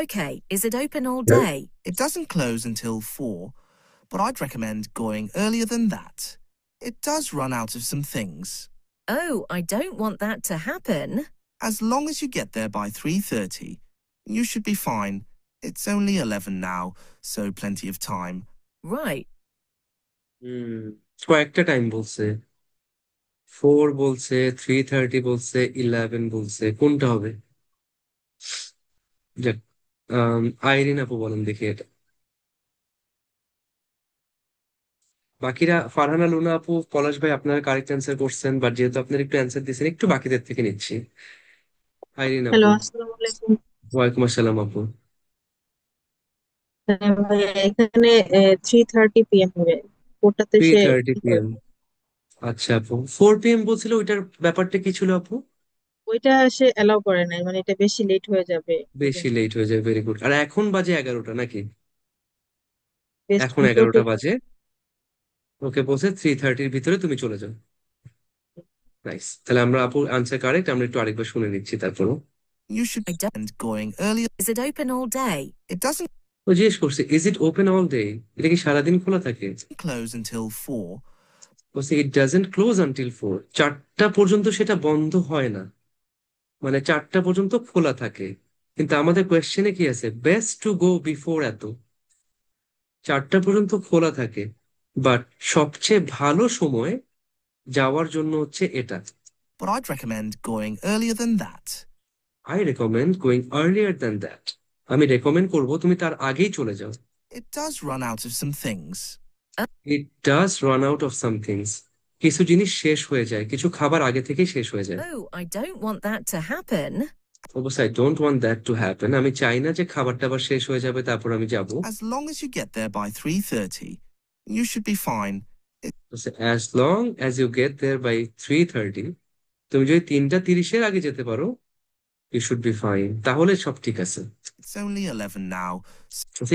Speaker 3: Okay, is it open all day?
Speaker 4: It doesn't close until 4, but I'd recommend going earlier than that. It does run out of some things.
Speaker 3: Oh, I don't want that to happen.
Speaker 4: As long as you get there by 3:30, you should be fine. It's only 11 now, so plenty of time.
Speaker 3: Right.
Speaker 1: হুম, কয়েকটা time বলছে, 4 বলছে, 3:30 বলছে, 11 বলছে, কোনটা হবে? যাক, আইরিন আপু বলেন দেখি এটা। বাকিরা ফারহানা লুনা আপু, পলাশ ভাই আপনারা কারেক্ট অ্যান্সার করছেন, বাট যেহেতু আপনারা একটু অ্যান্সার দিয়েছেন, একটু বাকিদের থেকে নিচ্ছি। আইরিন
Speaker 7: হ্যালো,
Speaker 1: আপু।
Speaker 7: আসসালামু আলাইকুম।
Speaker 1: ওয়ালাইকুম আসসালাম আপু।
Speaker 7: হ্যাঁ ভাইয়া, এখানে 3:30 PM হবে। কোটাতে
Speaker 1: থ্রি
Speaker 7: সে
Speaker 1: থার্টি
Speaker 7: কি
Speaker 1: পিএম
Speaker 7: করবে?
Speaker 1: আচ্ছা আপু, 4 PM বলছিল, ওইটার ব্যাপারটা কি ছিল আপু?
Speaker 7: ওইটা সে অ্যালাউ করে নাই, মানে এটা বেশি লেট হয়ে যাবে এই
Speaker 1: বেশি
Speaker 7: জন্য।
Speaker 1: লেট হয়ে যায়, ভেরি গুড। আর এখন বাজে 11টা নাকি?
Speaker 7: বেস্ট
Speaker 1: এখন
Speaker 7: বিফোর
Speaker 1: 11টা বাজে। ওকে বলছে 3:30-র ভিতরে তুমি চলে যাও। নাইস, তাহলে আমরা আপু আনসার কারেক্ট, আমরা একটু আরেকবার শুনে নিচ্ছি তারপরও।
Speaker 4: You should
Speaker 3: I don't.
Speaker 4: and going earlier.
Speaker 3: Is it open all day?
Speaker 4: It doesn't
Speaker 1: ও জিজ্ঞেস করছে is it open all day, এটা কি সারাদিন খোলা থাকে?
Speaker 4: close until 4.
Speaker 1: বলছে ইট ডাজন্ট ক্লোজ আনটিল 4, 4টা পর্যন্ত সেটা বন্ধ হয় না, মানে 4টা পর্যন্ত খোলা থাকে। কিন্তু আমাদের কোয়েশ্চেনে কি আছে, বেস্ট টু গো বিফোর এত, 4টা পর্যন্ত খোলা থাকে, বাট সবচেয়ে ভালো সময় যাওয়ার জন্য হচ্ছে এটা।
Speaker 4: But I'd recommend going earlier than that.
Speaker 1: I recommend going earlier than that, আমি রেকমেন্ড করব তুমি তার আগেই চলে যাও।
Speaker 4: It does run out of some things.
Speaker 1: It does run out of somethings, কিছু জিনিস শেষ হয়ে যায়, কিছু খাবার আগে থেকেই শেষ হয়ে যায়।
Speaker 3: Oh, I don't want that to happen.
Speaker 1: অবশ্যই I don't want that to happen, আমি চাই না যে খাবারটা আবার শেষ হয়ে যাবে তারপর আমি যাব।
Speaker 4: As long as you get there by 3:30, you should be fine.
Speaker 1: As long as you get there by 3:30, তুমি যদি 3:30-এর আগে যেতে পারো, ইউ শুড বি ফাইন, তাহলে সব ঠিক আছে।
Speaker 4: It's only 11 now.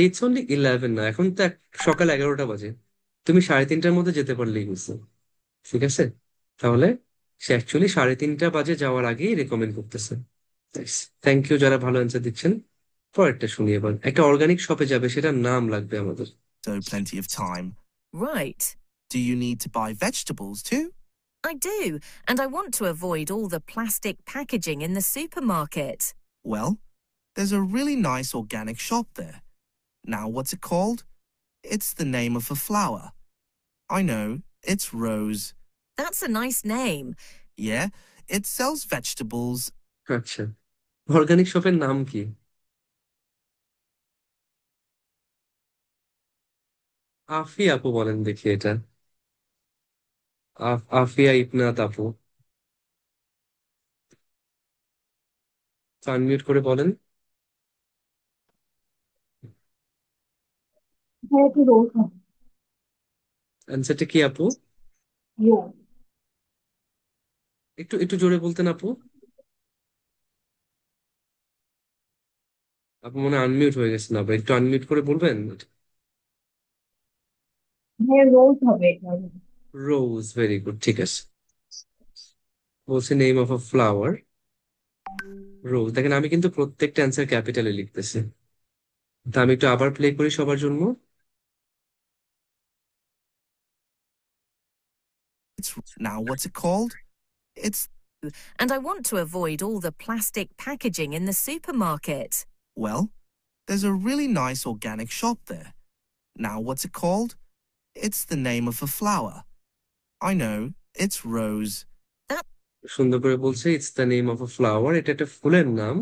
Speaker 1: It's only 11 না, এখন তো সকাল 11টা বাজে, তুমি 3:30-র মধ্যে যেতে পারলেই হয়েছে। ঠিক আছে, তাহলে সে অ্যাকচুয়ালি 3:30 বাজে যাওয়ার আগেই রেকমেন্ড করতেছে। থ্যাংক ইউ যারা ভালো অ্যান্সার দিচ্ছেন। পরেরটা শুনি এবার, একটা অর্গানিক শপে যাবে, সেটার নাম লাগবে আমাদের।
Speaker 4: So plenty of time.
Speaker 3: Right.
Speaker 4: Do you need to buy vegetables too?
Speaker 3: I do, and I want to avoid all the plastic packaging in the supermarket.
Speaker 4: Well, there's a really nice organic shop there. Now, what's it called? It's the name of a flower. I know, it's Rose.
Speaker 3: That's a nice name.
Speaker 4: Yeah, it sells vegetables.
Speaker 1: আচ্ছা, organic শপের নাম কি? আফি আপু বলেন দেখি এটা। আফিয়া ইবনাত আপু, unmute করে বলেন।
Speaker 6: হ্যাঁ, একটু রোল খাবো।
Speaker 1: অ্যান্সারটা কি আপু?
Speaker 6: রোল।
Speaker 1: একটু একটু জোরে বলতেন আপু। আপু মনে আনমিউট হয়ে গেছেন, আবার একটু আনমিউট করে বলবেন।
Speaker 6: হ্যাঁ, রোল হবে এটা।
Speaker 1: রোজ, ভেরি গুড, ঠিক আছে। বলছে নেম অফ আ ফ্লাওয়ার রোজ। দেখেন আমি কিন্তু প্রত্যেকটা অ্যান্সার ক্যাপিটালে লিখতেছি। তা আমি একটু আবার প্লে করি সবার জন্য।
Speaker 4: It's now, what's it called? It's
Speaker 3: And I want to avoid all the plastic packaging in the supermarket.
Speaker 4: well, there's a really nice organic shop there. Now, what's it called? It's the name of a flower. I know, it's Rose.
Speaker 1: সুন্দর করে বলছে it's the name of a flower, এটা একটা ফুলের নাম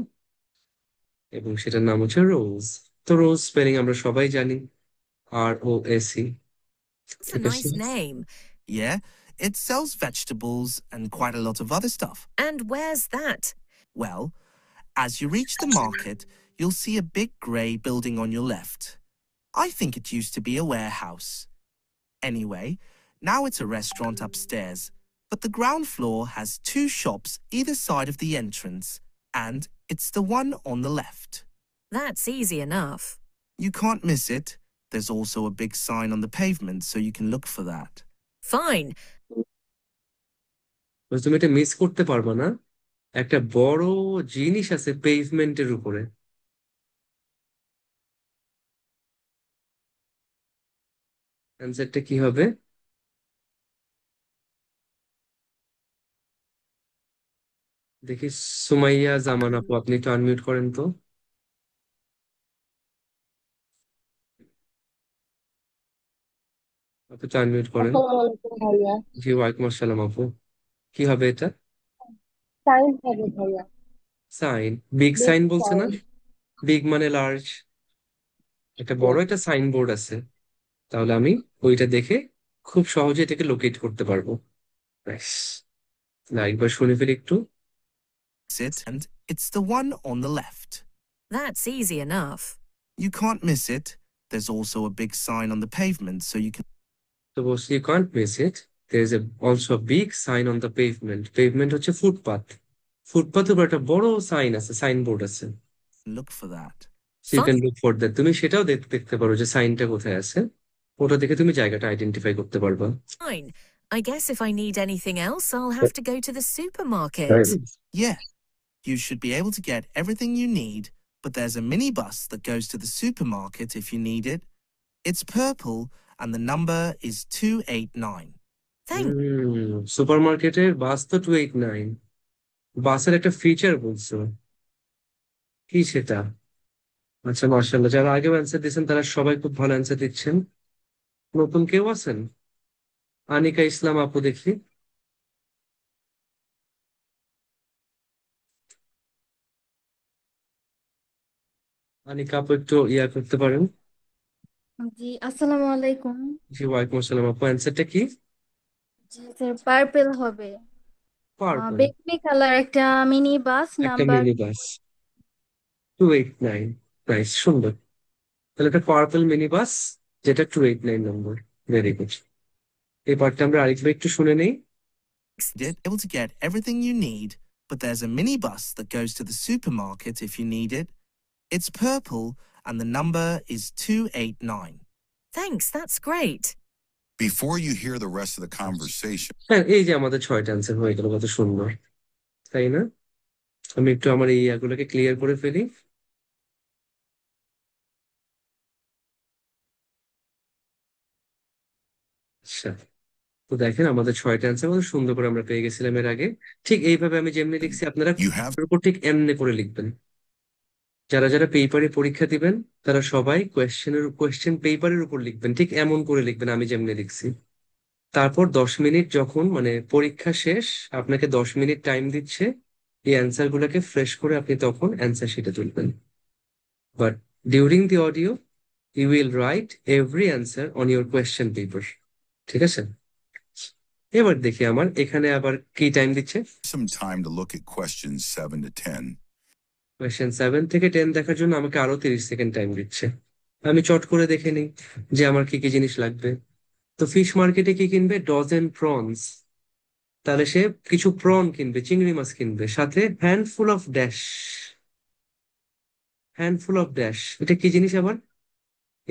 Speaker 1: এবং সেটার নাম হচ্ছে রোজ। তো রোজ স্পেলিং আমরা সবাই জানি, ROSE।
Speaker 3: That's a
Speaker 1: ঠিক আছে।
Speaker 3: nice name.
Speaker 4: Yeah, it sells vegetables and quite a lot of other stuff.
Speaker 3: And where's that?
Speaker 4: Well, as you reach the market, you'll see a big grey building on your left. I think it used to be a warehouse. Anyway, now it's a restaurant upstairs, but the ground floor has two shops either side of the entrance, and it's the one on the left.
Speaker 3: That's easy enough.
Speaker 4: You can't miss it. There's also a big sign on the pavement, so you can look for that.
Speaker 3: Fine.
Speaker 1: তুমি এটা miss করতে পারবে না, একটা বড় জিনিস আছে পেভমেন্টের উপরে। অ্যান্সারটা কি হবে? দেখি, সুমাইয়া জামান আপু আপনি একটু আনমিউট করেন তো। আপনি একটু আনমিউট করেন।
Speaker 6: আসসালামু আলাইকুম ভাইয়া।
Speaker 1: জি ওয়ালাইকুম আসসালাম আপু, কি হবে এটা?
Speaker 6: সায়েন্স হবে ভাইয়া।
Speaker 1: সাইন, বিগ
Speaker 6: বিগ
Speaker 1: সাইন বলছে না?
Speaker 6: সাইন।
Speaker 1: বিগ মানে লার্জ, একটা বড়
Speaker 6: ইয়েস।
Speaker 1: একটা সাইনবোর্ড আছে, তাহলে আমি ওইটা দেখে খুব সহজে এটাকে লোকেট করতে পারবো। ব্যাস, না একবার শুনে ফেলি একটু।
Speaker 4: Sit and It's the one on the left.
Speaker 3: That's easy enough.
Speaker 4: You can't miss it. There's also a big sign on the pavement so you can
Speaker 1: Suppose you can't miss it. There's also a big sign on the pavement. Pavement হচ্ছে footpath. ফুটপাথের উপর একটা বড় sign আছে, signboard আছে।
Speaker 4: look for that.
Speaker 1: So you can look for that. তুমি সেটাও দেখতে পারো যে সাইনটা কোথায় আছে। ওটা দেখে তুমি জায়গাটা আইডেন্টিফাই করতে পারবা।
Speaker 3: Fine. I guess if I need anything else, I'll have to go to the supermarket.
Speaker 4: Yeah, you should be able to get everything you need, but there's a minibus that goes to the supermarket if you need it. It's purple and the number is 289.
Speaker 3: Thank
Speaker 1: সুপারমার্কেটের বাস তো 289। বাসের একটা feature বলছো, কি সেটা? আচ্ছা, মার্শাল্লাহ, যারা আগেও অ্যান্সার দিচ্ছেন তারা সবাই খুব ভালো অ্যান্সার দিচ্ছেন। নতুন কেউ আছেন? আনিকা ইসলাম আপু দেখি। আনিকা আপু একটু ইয়া করতে পারেন?
Speaker 8: জি আসসালামু আলাইকুম।
Speaker 1: জি, ওয়ালাইকুম আসসালাম আপু, অ্যান্সারটা কি?
Speaker 8: জি স্যার পার্পল হবে।
Speaker 1: পার্পল।
Speaker 8: বেগুনি কালার একটা মিনি বাস
Speaker 1: একটা
Speaker 8: নাম্বার।
Speaker 1: Mini bus 289। নাইস, সুন্দর। তাহলে একটা পার্পল মিনি বাস, যেটা 289 নম্বর। Very good. এই পার্টটা আমরা আরেকবার একটু শুনে নেই।
Speaker 4: Able to get everything you need, but there's a minibus that goes to the supermarket if you need it. It's purple and the number is 289.
Speaker 3: Thanks, that's great.
Speaker 2: Before you hear the rest of the conversation,
Speaker 1: হ্যাঁ, এই যে আমাদের 6টা answer হয়ে গেল, কত সুন্দর, তাই না? আমি একটু আমার এই ইয়াগুলোকে ক্লিয়ার করে ফেলি। আচ্ছা, তো দেখেন আমাদের 6টা অ্যান্সার কত সুন্দর করে আমরা পেয়ে গেছিলাম এর আগে। ঠিক এইভাবে আমি যেমনি লিখছি আপনারা
Speaker 2: you have
Speaker 1: এর উপর ঠিক এমনি করে লিখবেন। যারা যারা পেপারে পরীক্ষা দিবেন তারা সবাই কোয়েশ্চেন পেপারের উপর লিখবেন, ঠিক এমন করে লিখবেন আমি যেমনি লিখছি। তারপর 10 মিনিট যখন মানে পরীক্ষা শেষ, আপনাকে 10 মিনিট টাইম দিচ্ছে, এই অ্যান্সার গুলোকে ফ্রেশ করে আপনি তখন অ্যান্সার শিটে তুলবেন। But during the audio you will write every answer on your question paper. ঠিক আছে? এবার দেখি আমার এখানে আবার কি টাইম দিচ্ছে।
Speaker 2: some time to look at questions 7 to 10.
Speaker 1: Question 7 থেকে 10 দেখার জন্য আমাকে আরো 30 সেকেন্ড টাইম দিচ্ছে। আমি চট করে দেখে নিই যে আমার কি কি জিনিস লাগবে। তো ফিশ মার্কেটে কি কিনবে? Dozen prawns. তাহলে সে কিছু প্রন কিনবে, চিংড়ি মাছ কিনবে, সাথে handful of dash. Handful of dash এটা কি জিনিস আবার?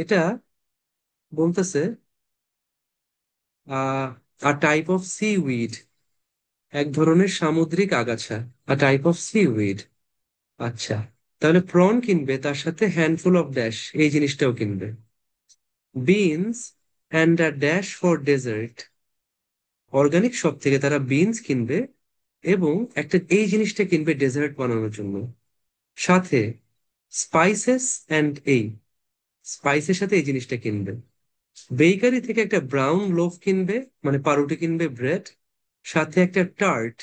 Speaker 1: এটা বলতেছে a type of seaweed, এক ধরনের সামুদ্রিক আগাছা। A type of seaweed. আচ্ছা, তাহলে প্রন কিনবে, তার সাথে হ্যান্ডফুল অফ ড্যাশ এই জিনিসটাও কিনবে। Beans and a dash for dessert. Organic shop থেকে তারা বিনস কিনবে এবং একটা এই জিনিসটা কিনবে ডেজার্ট বানানোর জন্য। সাথে স্পাইসেস অ্যান্ড এই স্পাইসের সাথে এই জিনিসটা কিনবে। বেকারি থেকে একটা ব্রাউন লোফ কিনবে, মানে পাউরুটি কিনবে, ব্রেড, সাথে একটা টার্ট।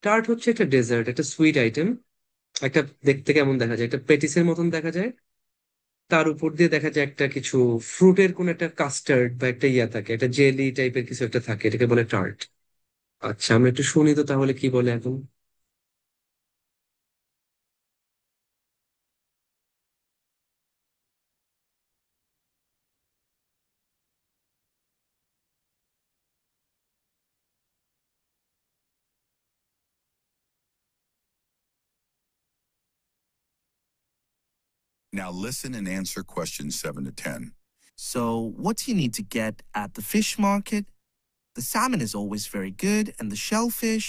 Speaker 1: টার্ট হচ্ছে একটা ডেজার্ট, একটা সুইট আইটেম। একটা দেখতে কেমন দেখা যায়? একটা পেটিসের মতন দেখা যায়। তার উপর দিয়ে দেখা যায় একটা কিছু ফ্রুটের কোন একটা কাস্টার্ড বা একটা ইয়া থাকে, একটা জেলি টাইপের কিছু একটা থাকে, এটাকে বলে টার্ট। আচ্ছা, আমরা একটু শুনি তো তাহলে কি বলে এখন।
Speaker 2: Now listen and answer questions 7 to 10.
Speaker 4: So, what do you need to get at the fish market? The salmon is always very good, and the shellfish.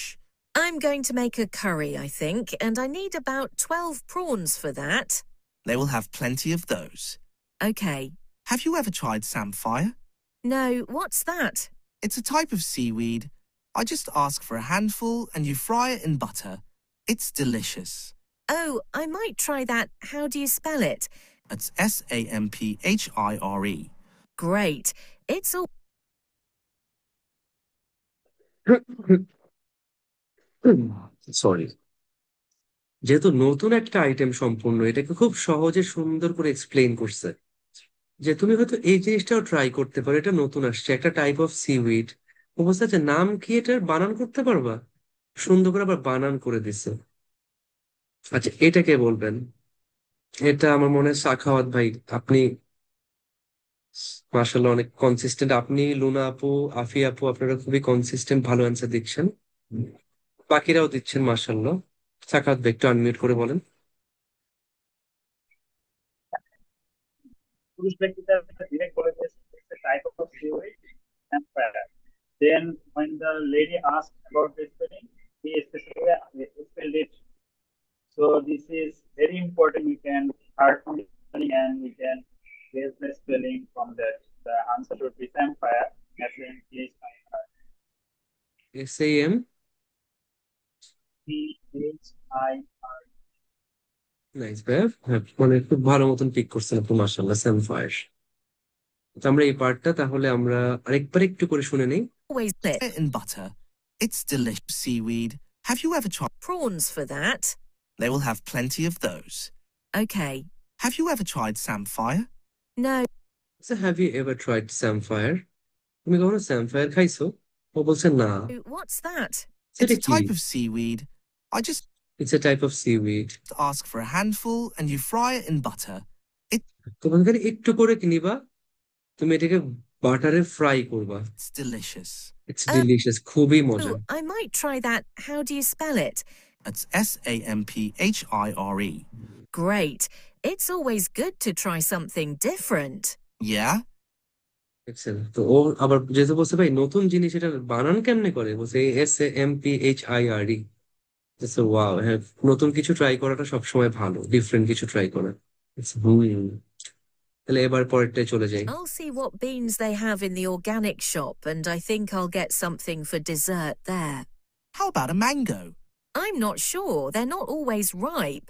Speaker 3: I'm going to make a curry, I think, and I need about 12 prawns for that.
Speaker 4: They will have plenty of those.
Speaker 3: Okay.
Speaker 4: Have you ever tried samphire?
Speaker 3: No, what's that?
Speaker 4: It's a type of seaweed. I just ask for a handful and you fry it in butter. It's delicious.
Speaker 3: Oh, I might try that. How do you spell it?
Speaker 4: It's SAMPHIRE.
Speaker 3: Great. It's all.
Speaker 1: Sorry, যেহেতু নতুন একটা item সম্পূর্ণ, এটাকে খুব সহজে সুন্দর করে explain করছে যে তুমি হয়তো এই জিনিসটাও ট্রাই করতে পারো। এটা নতুন আসছে, একটা টাইপ অফ সিউইড। অবস্থা আছে, নাম কি এটার বানান করতে পারবা? সুন্দর করে আবার বানান করে দিছে। আচ্ছা, এটা কে বলবেন? এটা আমার মনে হয় সাখাওয়াত ভাই। আপনি মার্শাল্লাহ অনেক কনসিস্টেন্ট। আপনি, লুনা আপু, আফি আপু, আপনারা খুবই কনসিস্টেন্ট, ভালো অ্যান্সার দিচ্ছেন। বাকিরাও দিচ্ছেন মার্শাল্লাহ। সাখাওয়াত ভাই একটু আনমিউট করে বলেন।
Speaker 5: পুরুষ ব্যক্তিটা ডিরেক্ট বলে দিয়েছে it's a type of sewage and fire. Then when the lady asked about the spelling, he specifically spelled it. So this is very important. We can start from the spelling and we can guess the spelling from that. The answer should be Samfire. Samfire.
Speaker 1: SAM।
Speaker 5: Fire.
Speaker 1: Nice ভাই, হ্যাঁ, মানে খুব ভালো মতন pick করছেন আপনি মার্শাল্লাহ, Sam fire. তো আমরা এই পার্টটা তাহলে আমরা আরেকবার একটু করে শুনে নেই।
Speaker 3: Always clear.
Speaker 4: In butter. It's delicious seaweed. Have you ever tried?
Speaker 3: Prawns for that.
Speaker 4: They will have plenty of those.
Speaker 3: Okay.
Speaker 4: Have you ever tried samphire?
Speaker 3: No.
Speaker 1: So have you ever tried Sam fire? তুমি কখনো Sam fire খাইছো? ও বলছে না।
Speaker 3: What's that?
Speaker 1: সেটা
Speaker 4: It's a
Speaker 1: কি?
Speaker 4: type of seaweed. I just
Speaker 1: it's a type of seaweed.
Speaker 4: ask for a handful and you fry it in butter.
Speaker 1: তোমাকে খালি একটু করে কিনিবা, তুমি এটাকে বাটারে ফ্রাই করবা।
Speaker 4: It's delicious.
Speaker 1: It's
Speaker 3: Oh,
Speaker 1: delicious, খুবই মজা।
Speaker 3: I might try that. How do you spell it?
Speaker 4: It's Samphire.
Speaker 3: Great. It's always good to try something different.
Speaker 4: Yeah?
Speaker 1: দেখছেন তো, ও আবার যেহেতু বলছে ভাই নতুন জিনিস, এটা বানান কেমনে করে, বলছে SAMPHIRE। ওয়াও, হ্যাঁ, নতুন কিছু ট্রাই করাটা সবসময় ভালো, ডিফারেন্ট কিছু ট্রাই করা। তাহলে এবার পরেরটায় চলে যাই।
Speaker 3: I'll see what beans they have in the organic shop, and I think I'll get something for dessert there.
Speaker 4: How about a mango?
Speaker 3: I'm not sure. They're not always ripe.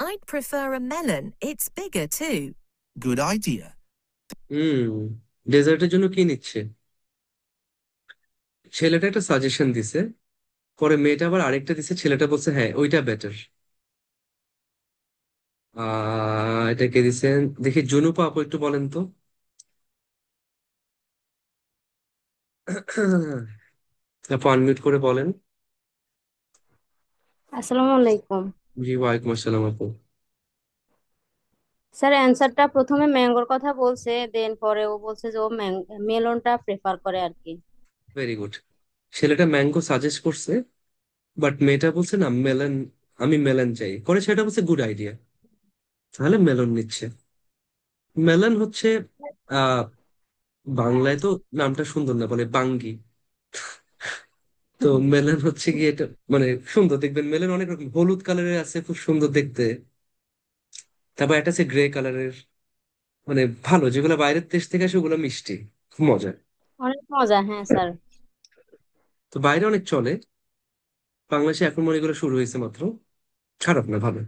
Speaker 3: I'd prefer a melon. It's bigger too.
Speaker 4: Good idea.
Speaker 1: হুম, ডেজার্টের জন্য কি নিচ্ছে? ছেলেটা একটা suggestion দিছে, পরে মেয়েটা আবার আরেকটা দিছে, ছেলেটা বলছে হ্যাঁ ওইটা বেটার। এটা কে দিছেন দেখি, জুনুপা আপু একটু বলেন তো। আপু আনমিউট করে বলেন।
Speaker 6: আসসালামু আলাইকুম।
Speaker 1: জি, ওয়ালাইকুম আসসালাম আপু।
Speaker 6: স্যার অ্যান্সারটা প্রথমে ম্যাঙ্গোর কথা বলছে, দেন পরে ও বলছে যে ও মেলনটা প্রেফার করে আর কি।
Speaker 1: Very good. ছেলেটা ম্যাঙ্গো সাজেস্ট করছে, বাট মেয়েটা বলছে না মেলন, আমি মেলন চাই করে, সেটা বলছে গুড আইডিয়া, তাহলে মেলন নিচ্ছে। মেলন হচ্ছে আহ বাংলায় তো নামটা সুন্দর না, বলে বাঙ্গি। তো মেলন হচ্ছে কি, এটা মানে সুন্দর, দেখবেন মেলন অনেক রকম, হলুদ কালারের আছে, খুব সুন্দর দেখতে। তারপর একটা আছে গ্রে কালারের, মানে ভালো, যেগুলো বাইরের দেশ থেকে আসে ওগুলো মিষ্টি, খুব মজা।
Speaker 6: অনেক মজা, হ্যাঁ স্যার।
Speaker 1: তো বাইরে অনেক চলে, বাংলাদেশে এখন মনে হয় এগুলো শুরু হয়েছে মাত্র। খারাপ না, ভালো।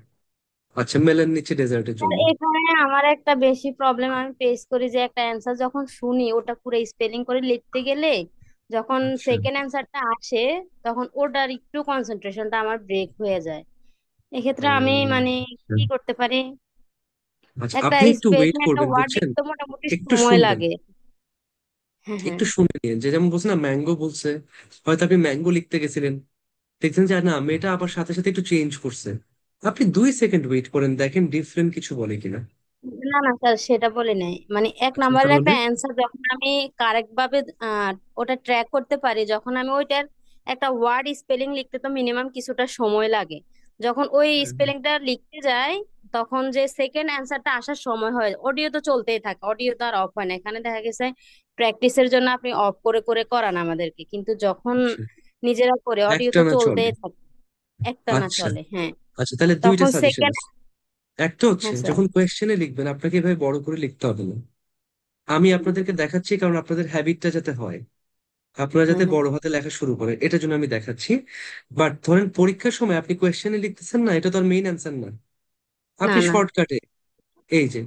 Speaker 1: আচ্ছা, মেলন নিচ্ছে ডেজার্টের
Speaker 6: স্যার
Speaker 1: জন্য।
Speaker 6: এখানে আমার একটা বেশি প্রবলেম আমি ফেস করি যে একটা অ্যান্সার যখন শুনি ওটা পুরো স্পেলিং করে লিখতে গেলে যখন
Speaker 1: আচ্ছা।
Speaker 6: সেকেন্ড অ্যান্সারটা আসে তখন ওটার একটু কনসেন্ট্রেশনটা আমার ব্রেক হয়ে যায়। এক্ষেত্রে আমি মানে
Speaker 1: আচ্ছা,
Speaker 6: কি করতে পারি?
Speaker 1: আচ্ছা,
Speaker 6: একটা
Speaker 1: আপনি একটু ওয়েট
Speaker 6: স্পেলিং একটা
Speaker 1: করবেন
Speaker 6: ওয়ার্ড
Speaker 1: বুঝছেন,
Speaker 6: লিখতে মোটামুটি
Speaker 1: একটু
Speaker 6: সময়
Speaker 1: শুনবেন,
Speaker 6: লাগে। হ্যাঁ হ্যাঁ।
Speaker 1: একটু শুনে নিন। যে যেমন বলছে না ম্যাঙ্গো বলছে, হয়তো আপনি ম্যাঙ্গো লিখতে গেছিলেন, দেখছেন যে না মেয়েটা আবার সাথে সাথে একটু চেঞ্জ করছে, আপনি 2 সেকেন্ড ওয়েট করেন, দেখেন ডিফারেন্ট কিছু বলে কিনা।
Speaker 6: না না স্যার, সেটা বলি নাই, মানে এক
Speaker 1: আচ্ছা,
Speaker 6: নাম্বারের
Speaker 1: তাহলে
Speaker 6: একটা অ্যান্সার যখন আমি কারেক্ট ভাবে ওটা ট্র্যাক করতে পারি, যখন আমি ওইটার একটা ওয়ার্ড স্পেলিং লিখতে তো মিনিমাম কিছুটা সময় লাগে, যখন ওই স্পেলিংটা লিখতে যাই তখন যে সেকেন্ড অ্যান্সারটা আসার সময় হয়, অডিও তো চলতেই থাকে, অডিও তো আর অফ হয় না, এখানে দেখা গেছে প্র্যাকটিসের জন্য আপনি অফ করে করে করান আমাদেরকে, কিন্তু যখন
Speaker 1: আচ্ছা,
Speaker 6: নিজেরা করে অডিও
Speaker 1: একটা
Speaker 6: তো
Speaker 1: না চলে।
Speaker 6: চলতেই থাকে, একটা না
Speaker 1: আচ্ছা,
Speaker 6: চলে, হ্যাঁ।
Speaker 1: আচ্ছা, তাহলে দুইটা
Speaker 6: তখন
Speaker 1: সাজেশন।
Speaker 6: সেকেন্ড।
Speaker 1: একটা হচ্ছে
Speaker 6: হ্যাঁ স্যার।
Speaker 1: যখন কোয়েশ্চেনে লিখবেন আপনাকে এভাবে বড় করে লিখতে হবে না, আমি আপনাদেরকে দেখাচ্ছি কারণ আপনাদের হ্যাবিটটা যাতে হয়, আপনারা
Speaker 6: হ্যাঁ
Speaker 1: যাতে
Speaker 6: হ্যাঁ।
Speaker 1: বড় হাতে লেখা শুরু করেন এটার জন্য আমি দেখাচ্ছি। বাট ধরেন পরীক্ষার সময় আপনি কোয়েশ্চেনে লিখতেছেন না, এটা তো আর মেইন অ্যান্সার না।
Speaker 6: না
Speaker 1: আপনি
Speaker 6: না।
Speaker 1: শর্টকাটে, এই যে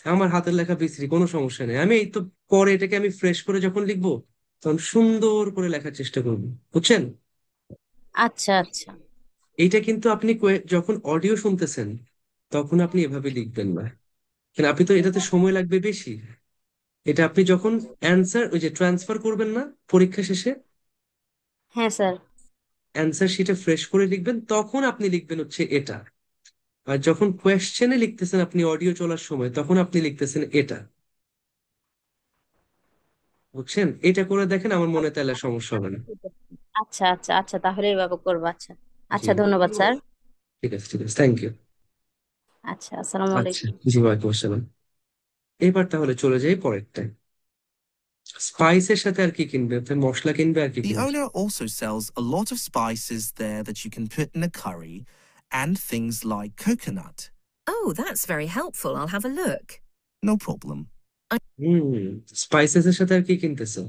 Speaker 1: আমার হাতের লেখা বিশ্রী, কোনো সমস্যা নেই, আমি এই তো পরে এটাকে আমি ফ্রেশ করে যখন লিখবো তখন সুন্দর করে লেখার চেষ্টা করবো, বুঝছেন?
Speaker 6: আচ্ছা আচ্ছা।
Speaker 1: এইটা কিন্তু আপনি যখন অডিও শুনতেছেন তখন আপনি এভাবে লিখবেন না, কারণ আপনি তো এটাতে সময় লাগবে বেশি। এটা আপনি যখন অ্যান্সার ওই যে ট্রান্সফার করবেন না পরীক্ষা শেষে,
Speaker 6: হ্যাঁ স্যার।
Speaker 1: অ্যান্সার শিটে ফ্রেশ করে লিখবেন তখন আপনি লিখবেন হচ্ছে এটা। আর যখন কোয়েশ্চেনে লিখতেছেন আপনি অডিও চলার সময় তখন আপনি লিখতেছেন এটা। বুঝছেন? এটা করে দেখেন, আমার মনে হয় তাহলে আর সমস্যা হবে না।
Speaker 6: আচ্ছা আচ্ছা আচ্ছা, তাহলে এইভাবে করবো। আচ্ছা
Speaker 1: জি,
Speaker 6: আচ্ছা, ধন্যবাদ স্যার।
Speaker 1: ঠিক আছে, ঠিক আছে, থ্যাংক ইউ।
Speaker 6: আচ্ছা, আসসালামু
Speaker 1: আচ্ছা,
Speaker 6: আলাইকুম।
Speaker 1: জি, ওয়ালাইকুম আসসালাম। এবার তাহলে চলে যাই পরেরটায়। স্পাইসের সাথে আর কি কিনবে? আপনি মশলা কিনবে আর কি
Speaker 4: The
Speaker 1: কিনবে?
Speaker 4: owner also sells a lot of spices there that you can put in a curry and things like coconut.
Speaker 3: Oh, that's very helpful. I'll have a look.
Speaker 4: No problem.
Speaker 1: Hmm, spices এর সাথে আর কি কিনতেছে?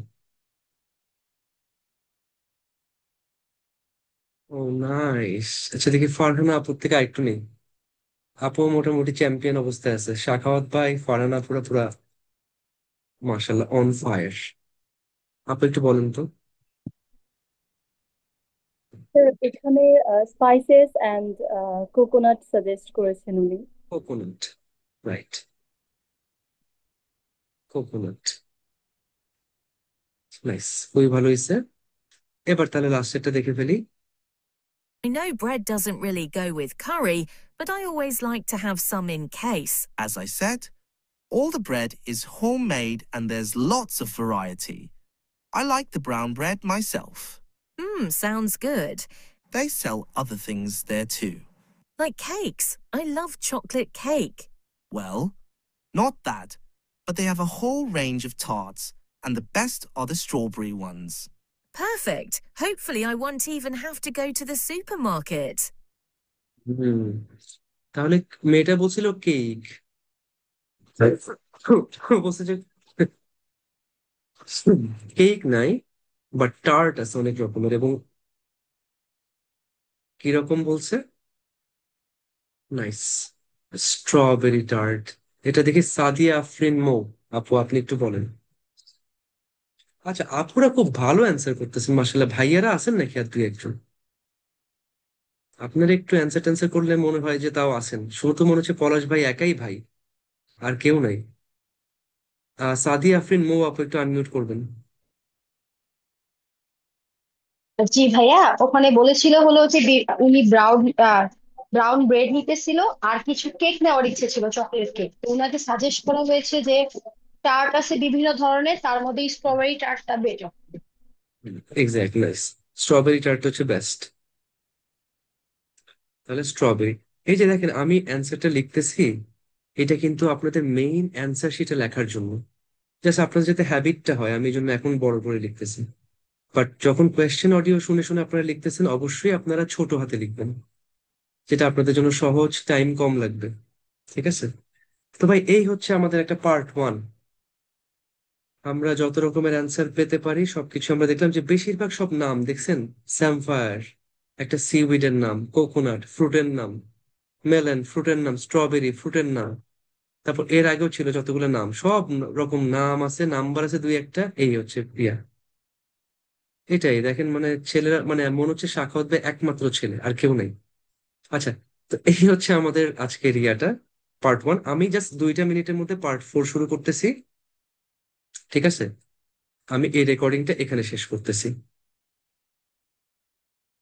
Speaker 1: ও nice. আচ্ছা, দেখি ফারহানা আপুর থেকে আরেকটু নেই। আপু মোটামুটি চ্যাম্পিয়ন অবস্থায় আছে, সাখাওয়াত ভাই, ফারহানা পুরা পুরা মাশাল্লাহ অন ফায়ার। আপু একটু বলেন তো।
Speaker 9: স্যার এখানে স্পাইসেস অ্যান্ড কোকোনাট সাজেস্ট করেছেন উনি।
Speaker 1: কোকোনাট, রাইট, কোকোনাট, নাইস, খুবই ভালো হয়েছে। এবার তাহলে লাস্টেরটা দেখে ফেলি।
Speaker 3: I know bread doesn't really go with curry, but I always like to have some in case.
Speaker 4: As I said, all the bread is homemade and there's lots of variety. I like the brown bread myself.
Speaker 3: Sounds good.
Speaker 4: They sell other things there too.
Speaker 3: Like cakes. I love chocolate cake.
Speaker 4: Well, not that, but they have a whole range of tarts, and the best are the strawberry ones.
Speaker 3: Perfect. Hopefully, I won't even have to go to the supermarket.
Speaker 1: হুম, তাহলে মেয়েটা বলছিল cake, বলছে যে cake নাই, but tart আছে অনেক রকমের। এবং কিরকম বলছে? Nice, strawberry tart. এটা দেখি সাদিয়া আফরিন মৌ। আপু আপনি একটু বলেন। আচ্ছা, আপুরা খুব ভালো অ্যান্সার করতেছেন মাসাল্লাহ। ভাইয়ারা আছেন নাকি আর দুই একজন? আপনারা একটু অ্যান্সার ট্যান্সার করলে মনে হয় যে তাও আছেন। শুধু তো মনে হচ্ছে পলাশ ভাই একাই ভাই, আর কেউ নাই। সাদিয়া আফরিন মৌ, আপু একটু আনমিউট করবেন।
Speaker 10: জি ভাইয়া, ওখানে বলেছিল হলো যে উনি ব্রাউন ব্রেড নিতেছিল আর কিছু কেক নেওয়ার ইচ্ছে ছিল, চকলেট কেক। তো ওনাকে সাজেস্ট করা হয়েছে যে টার্ট আছে বিভিন্ন ধরনের, তার মধ্যে স্ট্রবেরি টার্টটা better.
Speaker 1: Exact, nice, strawberry tart হচ্ছে বেস্ট। তাহলে স্ট্রবেরি। এই যে দেখেন আমি অ্যান্সারটা লিখতেছি, এটা কিন্তু আপনাদের মেইন অ্যান্সার শিটে লেখার জন্য। জাস্ট আপনাদের যাতে হ্যাবিটটা হয়, আমি এই জন্য এখন বড় করে লিখতেছি। বাট যখন কোয়েশ্চেন অডিও শুনে শুনে আপনারা লিখতেছেন, অবশ্যই আপনারা ছোট হাতে লিখবেন, যেটা আপনাদের জন্য সহজ, টাইম কম লাগবে। ঠিক আছে? তো ভাই, এই হচ্ছে আমাদের একটা পার্ট 1। আমরা যত রকমের অ্যান্সার পেতে পারি সবকিছু আমরা দেখলাম। যে বেশিরভাগ সব নাম দেখছেন, স্যামফায়ার একটা সিউইডের নাম, কোকোনাট ফ্রুটের নাম, মেলন ফ্রুটের নাম, স্ট্রবেরি ফ্রুটের নাম। তারপর এর আগেও ছিল যতগুলো নাম, সব রকম নাম আছে, নাম্বার আছে দুই একটা। এই হচ্ছে প্রিয়া। এটাই দেখেন, মানে ছেলেরা, মানে মনে হচ্ছে সাখাওয়াত ভাই একমাত্র ছেলে, আর কেউ নেই। আচ্ছা, তো এই হচ্ছে আমাদের আজকের পার্ট 1। আমি জাস্ট 2টা মিনিটের মধ্যে পার্ট 4 শুরু করতেছি। ঠিক আছে? আমি এই রেকর্ডিংটা এখানে শেষ করতেছি।